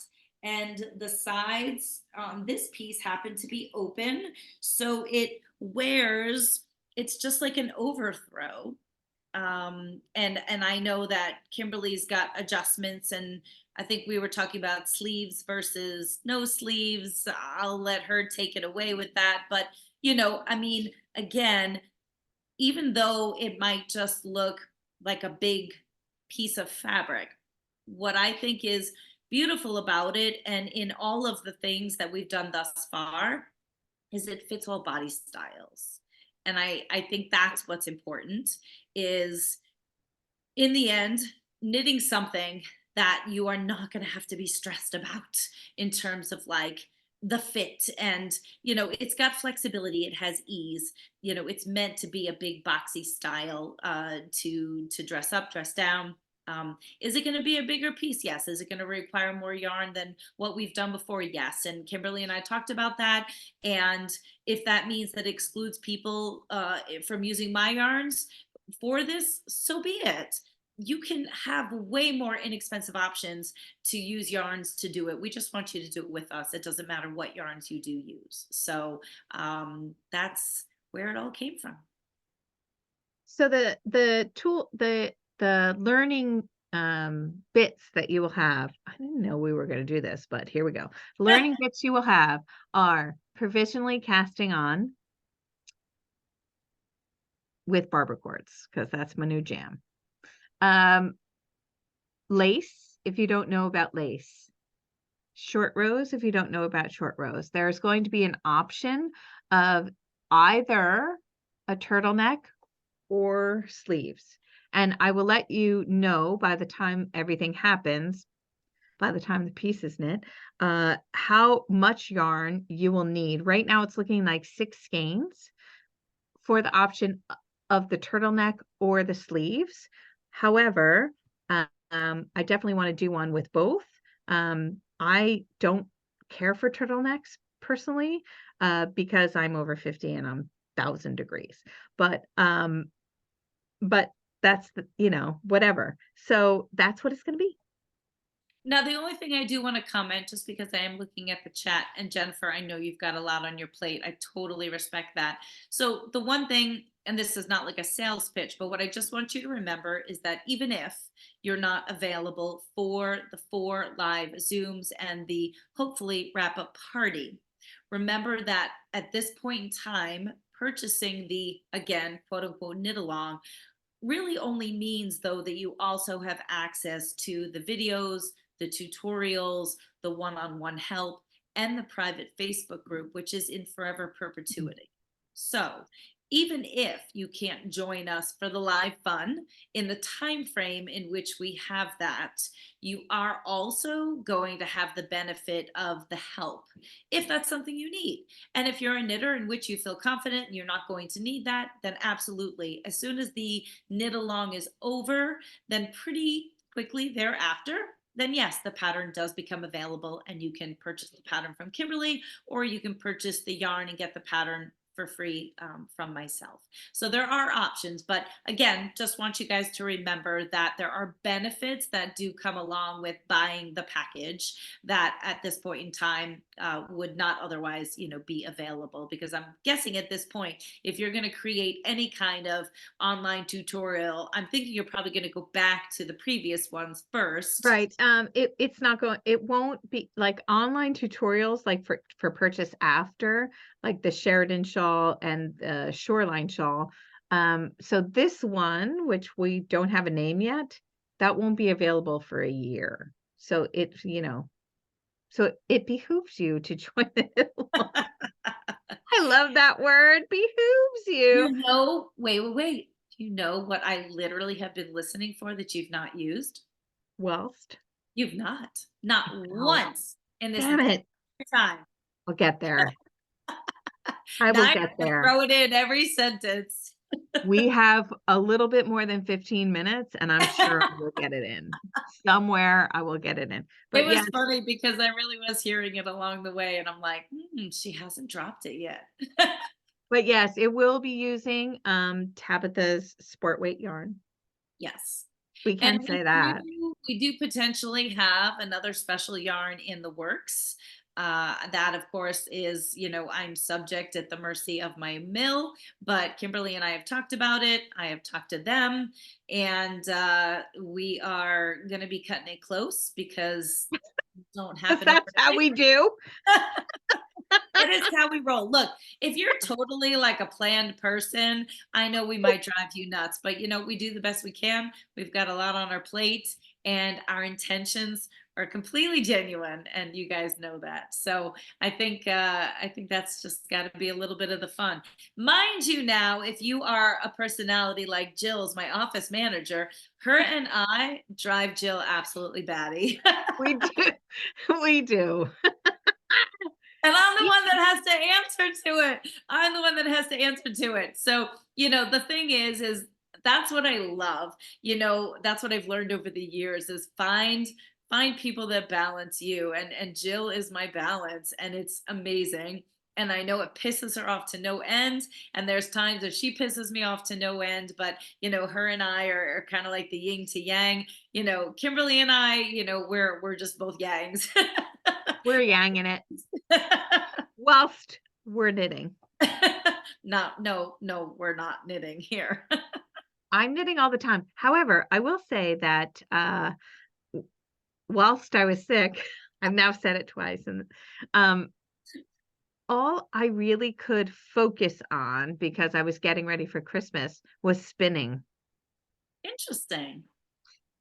And the sides on this piece happen to be open. So it wears, it's just like an overthrow. And I know that Kimberly's got adjustments, and I think we were talking about sleeves versus no sleeves. I'll let her take it away with that. But, I mean, again, even though it might just look like a big piece of fabric, what I think is beautiful about it, and in all of the things that we've done thus far, is it fits all body styles. And I think that's what's important is in the end, knitting something that you are not going to have to be stressed about in terms of like the fit. And it's got flexibility, it has ease. It's meant to be a big boxy style, to dress up, dress down. Is it going to be a bigger piece? Yes. Is it going to require more yarn than what we've done before? Yes. And Kimberly and I talked about that. And if that means that excludes people from using my yarns for this, so be it. you can have way more inexpensive options to use yarns to do it. We just want you to do it with us. It doesn't matter what yarns you do use. So that's where it all came from. So the tool the learning bits that you will have, I didn't know we were going to do this, but here we go. Learning bits you will have are provisionally casting on with barber cords, because that's my new jam. Um, Lace, if you don't know about lace. Short rows, if you don't know about short rows. There's going to be an option of either a turtleneck or sleeves. And I will let you know by the time everything happens, by the time the piece is knit, how much yarn you will need. Right now it's looking like 6 skeins for the option of the turtleneck or the sleeves. However, I definitely want to do one with both. I don't care for turtlenecks personally, because I'm over 50 and I'm 1,000 degrees. But that's the, whatever. So that's what it's going to be. Now, the only thing I do want to comment, just because I am looking at the chat, and Jennifer, I know you've got a lot on your plate. I totally respect that. So, the one thing, and this is not like a sales pitch, but what I just want you to remember is that even if you're not available for the 4 live Zooms and the hopefully wrap up party, remember that at this point in time, purchasing the, again, quote unquote, knit along really only means though that you also have access to the videos, the tutorials, the one-on-one help, and the private Facebook group, which is in forever perpetuity. So even if you can't join us for the live fun in the time frame in which we have that, you are also going to have the benefit of the help if that's something you need. And if you're a knitter in which you feel confident and you're not going to need that, then absolutely. As soon as the knit along is over, then pretty quickly thereafter, then yes, the pattern does become available and you can purchase the pattern from Kimberly, or you can purchase the yarn and get the pattern for free from myself. So there are options, but again, just want you guys to remember that there are benefits that do come along with buying the package that at this point in time would not otherwise, be available. Because I'm guessing at this point, if you're going to create any kind of online tutorial, I'm thinking you're probably going to go back to the previous ones first. Right. It's not going, it won't be like online tutorials like for purchase after, like the Sheridan shawl and the Shoreline shawl. So this one, which we don't have a name yet, that won't be available for a year. So so it behooves you to join it. I love that word, behooves you. Wait. You know what I literally have been listening for that you've not used? Whilst, You've not oh, once in this damn entire it. time. I'll get there. I Now will I get have to there. throw it in every sentence. We have a little bit more than 15 minutes, and I'm sure I will get it in. Somewhere I will get it in. It But was yes, funny because I really was hearing it along the way, and I'm like, she hasn't dropped it yet. it will be using Tabitha's sport weight yarn. Yes. We And can say that. we do potentially have another special yarn in the works. That of course is, I'm subject at the mercy of my mill, but Kimberly and I have talked about it. I have talked to them, and we are going to be cutting it close because it don't 'Cause happen that's how overnight. we do. It is how we roll. Look, if you're totally like a planned person, I know we might drive you nuts, but we do the best we can. We've got a lot on our plate and our intentions are completely genuine and you guys know that. So I think that's just got to be a little bit of the fun. Mind you now, if you are a personality like Jill's my office manager, her and I drive Jill absolutely batty. We do. We do. And I'm the one that has to answer to it. I'm the one that has to answer to it. So, the thing is that's what I love. That's what I've learned over the years is find people that balance you. And Jill is my balance and it's amazing. and I know it pisses her off to no end. And there's times that she pisses me off to no end. But her and I are kind of like the yin to yang. Kimberly and I, we're just both yangs. We're yanging it whilst we're knitting. No, we're not knitting here. I'm knitting all the time. However, I will say that whilst I was sick, I've now said it twice, and um, all I really could focus on because I was getting ready for Christmas was spinning. Interesting.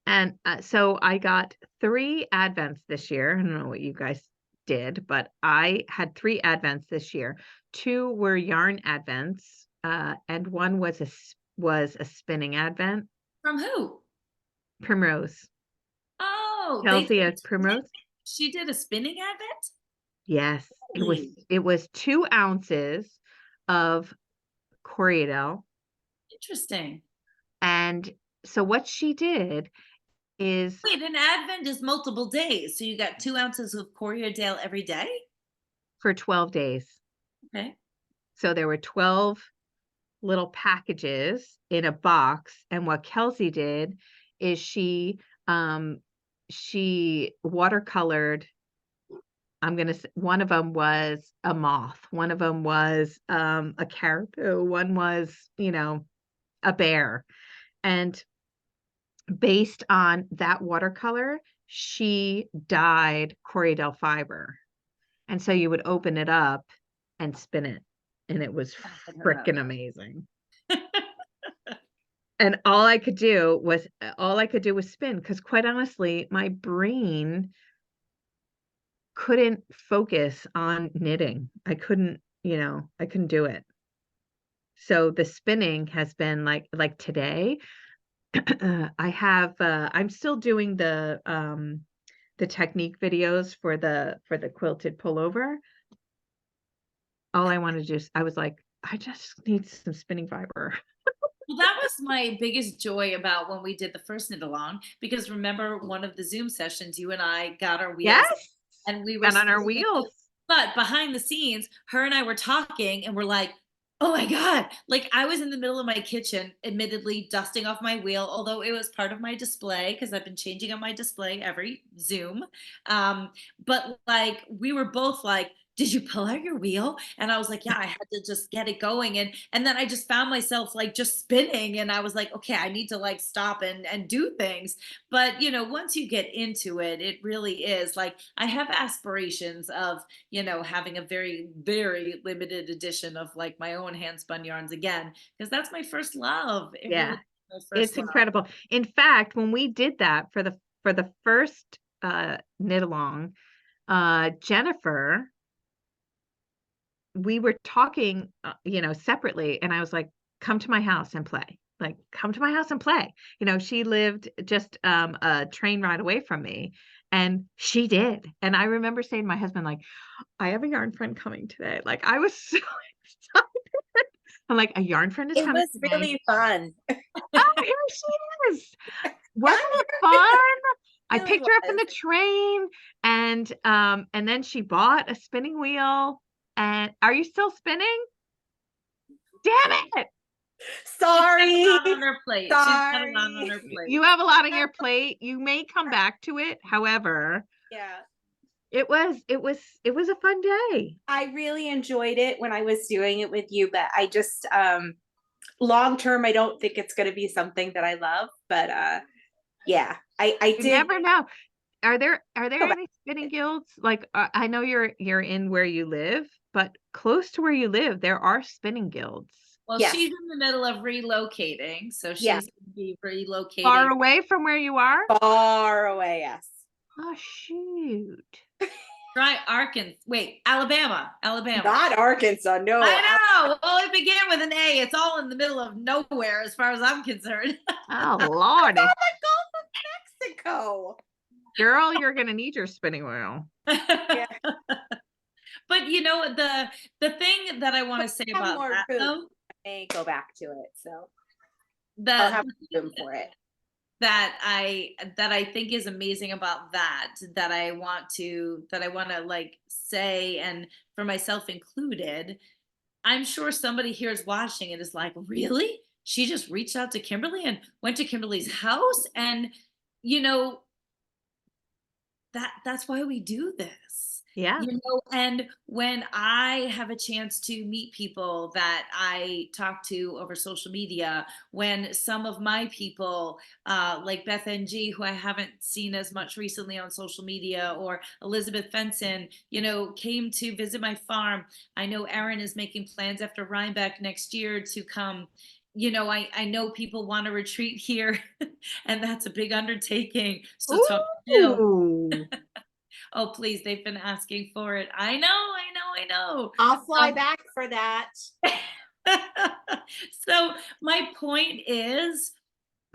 And so I got 3 advents this year. I don't know what you guys did, but I had 3 advents this year. 2 were yarn advents, and one was a spinning advent. From who? Primrose. Oh, Kelsey as Primrose. she did a spinning advent? Yes, Really? it was 2 ounces of Coriadel. Interesting. And so what she did is Wait, an advent is multiple days. So you got 2 ounces of Coriander every day? for 12 days. Okay. So there were 12 little packages in a box. And what Kelsey did is she watercolored. One of them was a moth, one of them was a caribou, one was, a bear. And based on that watercolor, she dyed Coriadel fiber. And so you would open it up and spin it. And it was freaking amazing. And all I could do was spin, because quite honestly, my brain couldn't focus on knitting. I couldn't do it. So the spinning has been like today. I'm still doing the technique videos for the quilted pullover. All I wanted to do, I was like, I just need some spinning fiber. Well, that was my biggest joy about when we did the first knit along, because remember one of the Zoom sessions, you and I got our wheels Yes. and we were And on our spinning. wheels. But behind the scenes, her and I were talking and we're like, oh my God. Like I was in the middle of my kitchen, admittedly dusting off my wheel, although it was part of my display because I've been changing on my display every Zoom. But like we were both like, did you pull out your wheel? And I was like, yeah, I had to just get it going. And then I just found myself like just spinning. And I was like, okay, I need to like stop and do things. But once you get into it, it really is like I have aspirations of having a very, very limited edition of like my own hand spun yarns again, because that's my first love. It really Yeah. is my first It's love. incredible. In fact, when we did that for the first knit along, Jennifer, we were talking, separately, and I was like, come to my house and play. Like, come to my house and play. She lived just a train ride away from me, and she did. And I remember saying to my husband, like, I have a yarn friend coming today. Like, I was so excited. I'm like, a yarn friend is It coming was today. really fun. Oh, here she is. Wasn't it fun? I Really picked her up in was. the train, and then she bought a spinning wheel. And are you still spinning? Damn it! Sorry. She's got a lot on her plate. She's got a lot on Sorry. her plate. You have a lot on your plate. You may come back to it. However, Yeah. it was a fun day. I really enjoyed it when I was doing it with you, but I just long term I don't think it's going to be something that I love, but yeah. I You did never know. Are there go back. any spinning guilds? Like, I know you're in where you live, but close to where you live, there are spinning guilds. Well, Yes. she's in the middle of relocating, so Yeah. she's going to be relocating Far away from where you are? Far away, yes. Oh, shoot. Try Arkansas. Wait, Alabama. Not Arkansas, no. I know. Well, it began with an A. It's all in the middle of nowhere, as far as I'm concerned. Oh, Lordy. On the Gulf of Mexico. Girl, you're gonna need your spinning wheel. Yeah. But the thing that I want to say Have about more that, room. though, I may go back to it, so I'll the have room for it. that I think is amazing about that I want to like say, and for myself included, I'm sure somebody here is watching it is like, really? She just reached out to Kimberly and went to Kimberly's house, and you know, that's why we do this, Yeah. and when I have a chance to meet people that I talk to over social media, when some of my people, like Beth NG, who I haven't seen as much recently on social media, or Elizabeth Fenson, came to visit my farm. I know Erin is making plans after Rhinebeck next year to come. I know people want to retreat here, and that's a big undertaking. So talk to Jill. Ooh. Oh, please, they've been asking for it. I know. I'll fly Um, back for that. So my point is,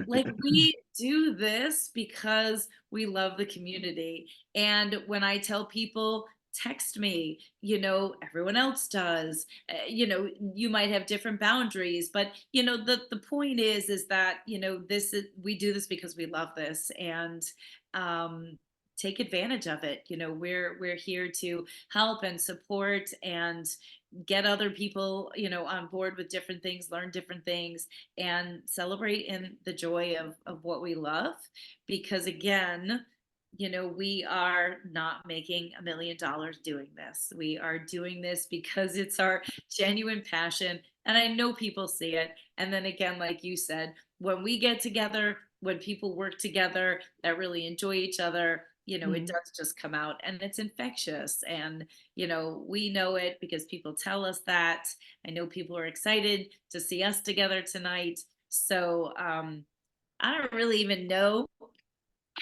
like, we do this because we love the community. And when I tell people, text me, everyone else does. You might have different boundaries, but the point is that we do this because we love this, and um take advantage of it. We're here to help and support and get other people on board with different things, learn different things, and celebrate in the joy of what we love. Because again, we are not making $1 million doing this. We are doing this because it's our genuine passion. And I know people see it. And then again, like you said, when we get together, when people work together that really enjoy each other, it does just come out, and it's infectious. And we know it because people tell us that. I know people are excited to see us together tonight. So I don't really even know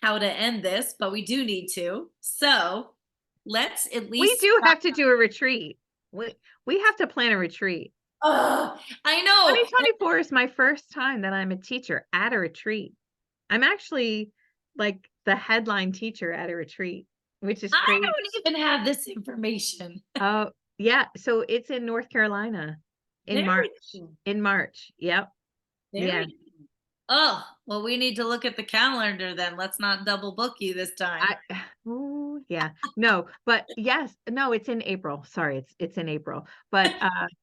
how to end this, but we do need to. So let's at We least. do have to do a retreat. We have to plan a retreat. Oh, I know. 2024 is my first time that I'm a teacher at a retreat. I'm actually like the headline teacher at a retreat, which is I crazy. don't even have this information. Oh, yeah. So it's in North Carolina in Very March. cool. In March. Yep. Yeah. Very cool. Oh, well, we need to look at the calendar then. Let's not double book you this time. Oh, yeah. No, but yes, no, it's in April. Sorry, it's in April. But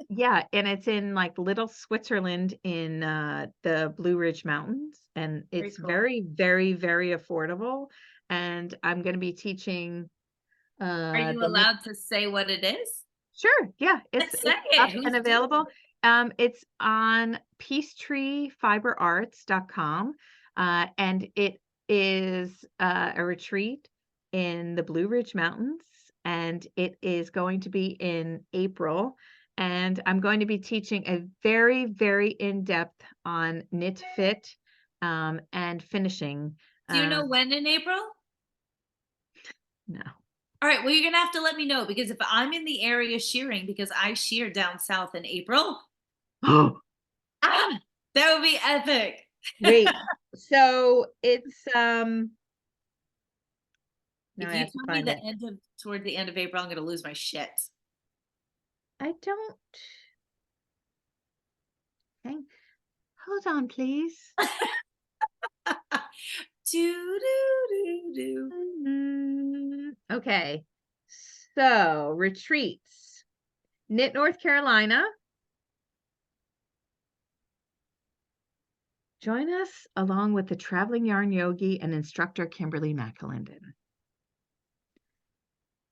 yeah, and it's in like Little Switzerland in the Blue Ridge Mountains, and Very it's cool. very, very, very affordable. And I'm going to be teaching Are you allowed to say what it is? Sure, yeah, Let's it's say it. up Who's and doing available. It's on peacetreefiberarts.com, and it is a retreat in the Blue Ridge Mountains, and it is going to be in April. And I'm going to be teaching a very, very in-depth on knit fit and finishing. Do you know when in April? No. All right. Well, you're going to have to let me know, because if I'm in the area shearing, because I shear down south in April, Oh, that would be epic. wait. So it's now If I you have to tell me find it. toward the end of April, I'm going to lose my shit. I don't. Hold on, please. Do, do, do, do. Okay. So, retreats. Knit, North Carolina. Join us along with the traveling yarn yogi and instructor Kimberly McAlindin.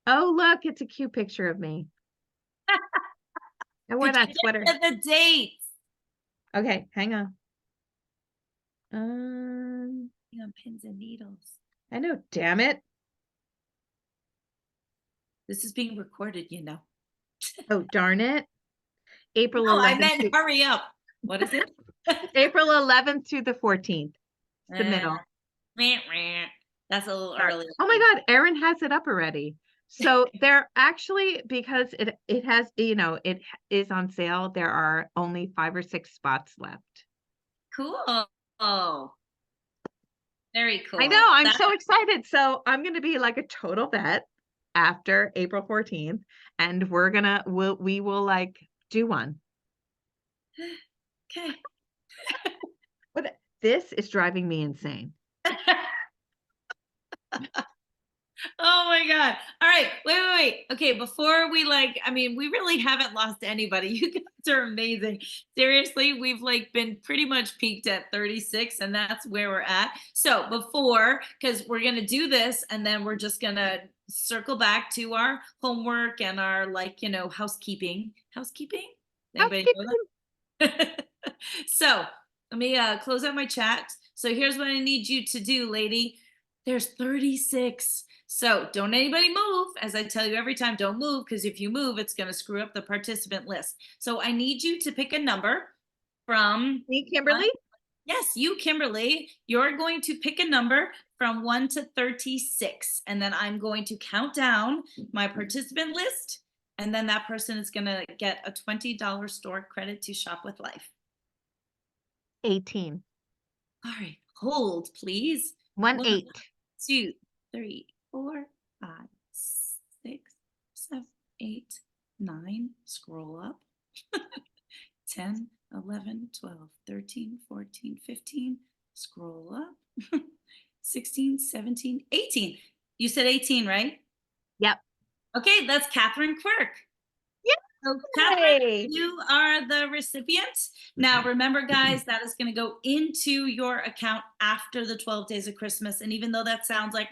Oh, look, it's a cute picture of me. I wore Did you that sweater. get the dates? Okay, hang on. On pins and needles. I know, damn it. This is being recorded, Oh, darn it. April No, I 11th. meant hurry up. What is it? April 11th to the 14th. It's the middle. That's a little Sorry. early. Oh my God, Erin has it up already. So they're actually, because it has, it is on sale, there are only 5 or 6 spots left. Cool. Oh, very cool. I know, I'm so excited. So I'm going to be like a total vet after April 14th, and we will like do one. Okay. But this is driving me insane. Oh my God. All right. Wait. Okay. Before we we really haven't lost anybody. You guys are amazing. Seriously, we've been pretty much peaked at 36 and that's where we're at. So because we're going to do this and then we're just going to circle back to our homework and our housekeeping. Housekeeping? Anybody know that? So let me close out my chat. So here's what I need you to do, lady. There's 36. So don't anybody move. As I tell you every time, don't move, because if you move, it's going to screw up the participant list. So I need you to pick a number from Me, Kimberly? Yes, you, Kimberly. You're going to pick a number from 1 to 36. And then I'm going to count down my participant list. And then that person is going to get a $20 store credit to Shop with Life. 18. All right, hold, please. 1-8. 2, 3, 4, 5, 6, 7, 8, 9. Scroll up. 10, 11, 12, 13, 14, 15. Scroll up. 16, 17, 18. You said 18, right? Yep. Okay, that's Catherine Quirk. So Catherine, you are the recipient. Now, remember, guys, that is going to go into your account after the 12 days of Christmas. And even though that sounds like,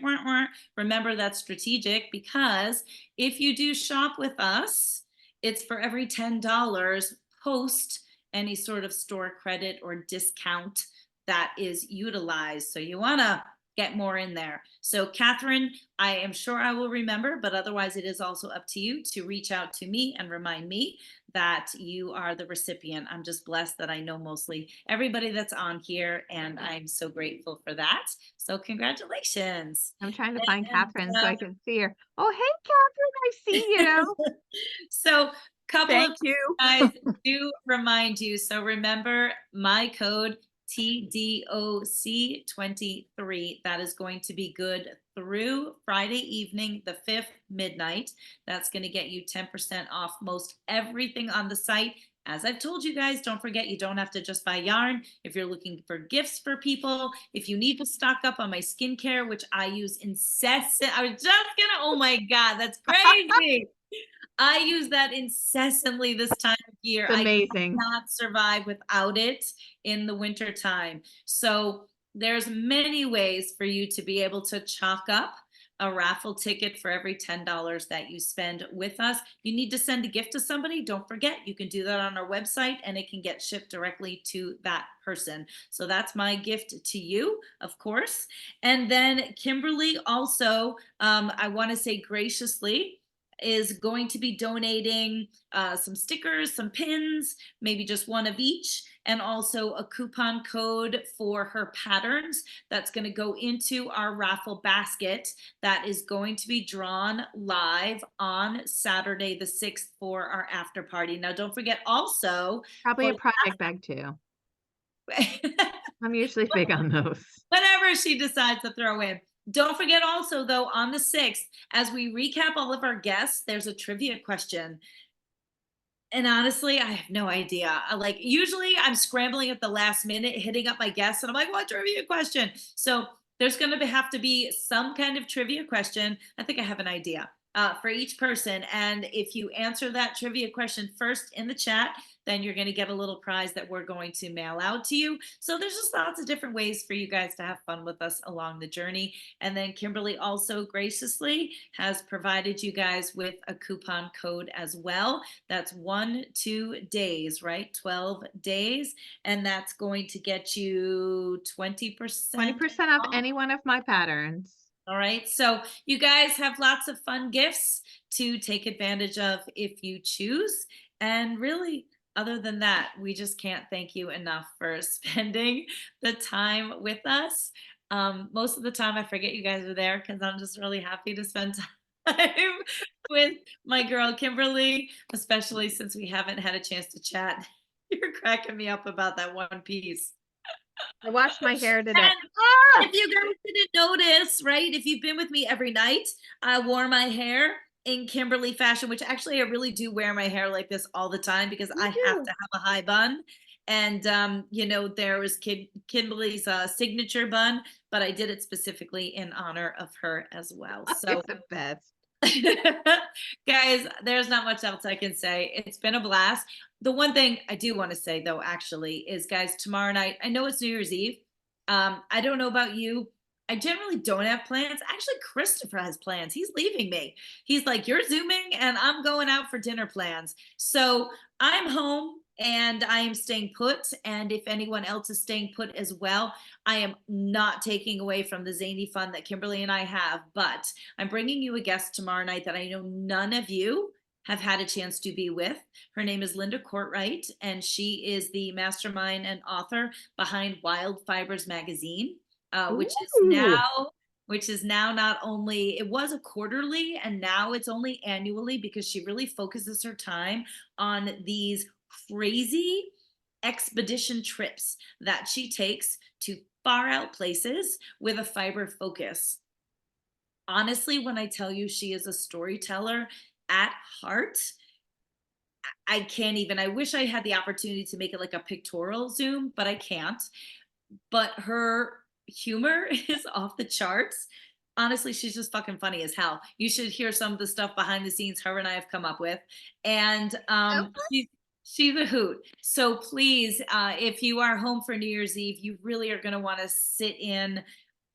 remember that's strategic, because if you do shop with us, it's for every $10 post any sort of store credit or discount that is utilized. So you want to get more in there. So Catherine, I am sure I will remember, but otherwise it is also up to you to reach out to me and remind me that you are the recipient. I'm just blessed that I know mostly everybody that's on here, and I'm so grateful for that. So congratulations. I'm trying to find Catherine so I can see her. Oh, hey, Catherine, I see you. So couple Thank of you. guys do remind you. So remember my code TDOC23. That is going to be good through Friday evening, the 5th, midnight. That's going to get you 10% off most everything on the site. As I've told you guys, don't forget, you don't have to just buy yarn. If you're looking for gifts for people, if you need to stock up on my skincare, which I use incessant. I was just gonna, oh my God, that's crazy. I use that incessantly this time of year. It's I amazing. cannot survive without it in the winter time. So there's many ways for you to be able to chalk up a raffle ticket for every $10 that you spend with us. You need to send a gift to somebody. Don't forget, you can do that on our website and it can get shipped directly to that person. So that's my gift to you, of course. And then Kimberly also, I want to say graciously, is going to be donating some stickers, some pins, maybe just one of each, and also a coupon code for her patterns that's going to go into our raffle basket that is going to be drawn live on Saturday the 6th for our after party. Now, don't forget also, Probably a project bag too. I'm usually big on those. whatever she decides to throw in. Don't forget also, though, on the 6th, as we recap all of our guests, there's a trivia question. And honestly, I have no idea. Usually I'm scrambling at the last minute, hitting up my guests, and I'm like, what trivia question? So there's going to have to be some kind of trivia question. I think I have an idea for each person. And if you answer that trivia question first in the chat, then you're going to get a little prize that we're going to mail out to you. So there's just lots of different ways for you guys to have fun with us along the journey. And then Kimberly also graciously has provided you guys with a coupon code as well. That's 2 days, right? 12 days. And that's going to get you 20%. 20% off any one of my patterns. All right. So you guys have lots of fun gifts to take advantage of if you choose. And really, other than that, we just can't thank you enough for spending the time with us. Most of the time, I forget you guys are there because I'm just really happy to spend time with my girl, Kimberly, especially since we haven't had a chance to chat. You're cracking me up about that one piece. I washed my hair today. And if you guys didn't notice, right? If you've been with me every night, I wore my hair in Kimberly fashion, which actually I really do wear my hair like this all the time because I have to have a high bun. And you know, there was Kimberly's signature bun, but I did it specifically in honor of her as well. So You're the best. guys, there's not much else I can say. It's been a blast. The one thing I do want to say though, actually, is guys, tomorrow night, I know it's New Year's Eve. I don't know about you. I generally don't have plans. Actually, Christopher has plans. He's leaving me. He's like, you're Zooming and I'm going out for dinner plans. So I'm home and I am staying put. And if anyone else is staying put as well, I am not taking away from the zany fun that Kimberly and I have, but I'm bringing you a guest tomorrow night that I know none of you have had a chance to be with. Her name is Linda Courtwright, and she is the mastermind and author behind Wild Fibers magazine, which is Ooh. now not only, it was a quarterly and now it's only annually, because she really focuses her time on these crazy expedition trips that she takes to far out places with a fiber focus. Honestly, when I tell you she is a storyteller at heart, I can't even. I wish I had the opportunity to make it like a pictorial Zoom, but I can't. But her humor is off the charts. Honestly, she's just fucking funny as hell. You should hear some of the stuff behind the scenes her and I have come up with. And she's a hoot. So please, if you are home for New Year's Eve, you really are going to want to sit in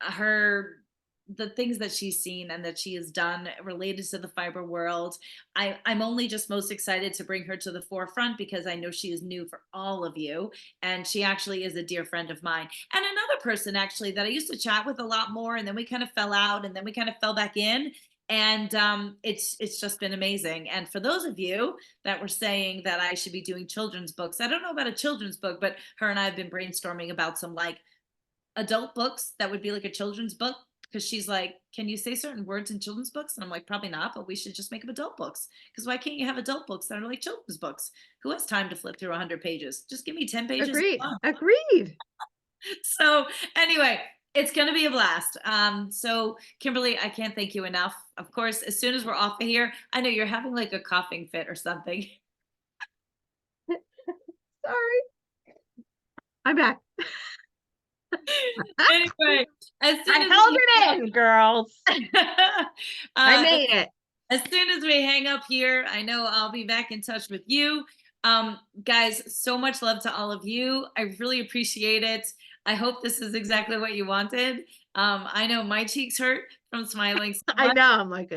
her, the things that she's seen and that she has done related to the fiber world. I'm only just most excited to bring her to the forefront because I know she is new for all of you. And she actually is a dear friend of mine. And another person actually that I used to chat with a lot more, and then we kind of fell out and then we kind of fell back in. And it's just been amazing. And for those of you that were saying that I should be doing children's books, I don't know about a children's book, but her and I have been brainstorming about some like adult books that would be like a children's book, because she's like, can you say certain words in children's books? And I'm like, probably not, but we should just make them adult books, because why can't you have adult books that are like children's books? Who has time to flip through 100 pages? Just give me 10 pages. Agreed. Agreed. So anyway, it's going to be a blast. So Kimberly, I can't thank you enough. Of course, as soon as we're off of here, I know you're having like a coughing fit or something. Sorry. I'm back. Anyway, as soon I as held it in, girls. I made it. As soon as we hang up here, I know I'll be back in touch with you. Guys, so much love to all of you. I really appreciate it. I hope this is exactly what you wanted. I know my cheeks hurt from smiling so I much. know. I'm like,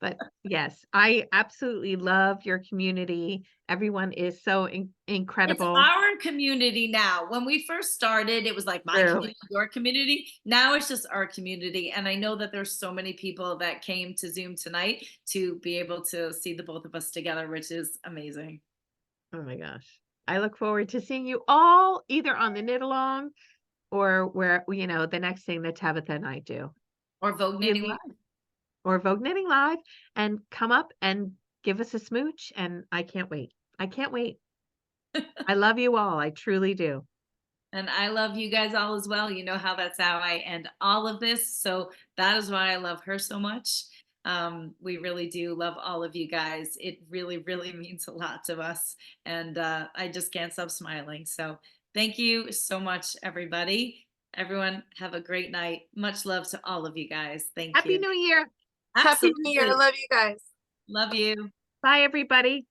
but yes, I absolutely love your community. Everyone is so It's incredible. our community now. When we first started, it was like my True. community, your community. Now it's just our community. And I know that there's so many people that came to Zoom tonight to be able to see the both of us together, which is amazing. Oh my gosh. I look forward to seeing you all either on the knit along or where, the next thing that Tabitha and I do. Or Vogue Knitting Really, Live. or Vogue Knitting Live, and come up and give us a smooch. And I can't wait. I can't wait. I love you all. I truly do. And I love you guys all as well. You know how that's how I end all of this. So that is why I love her so much. We really do love all of you guys. It really, really means a lot to us. And I just can't stop smiling. So thank you so much, everybody. Everyone, have a great night. Much love to all of you guys. Thank Happy you. New Year. Happy New Year. I Absolutely. love you guys. Love you. Bye, everybody.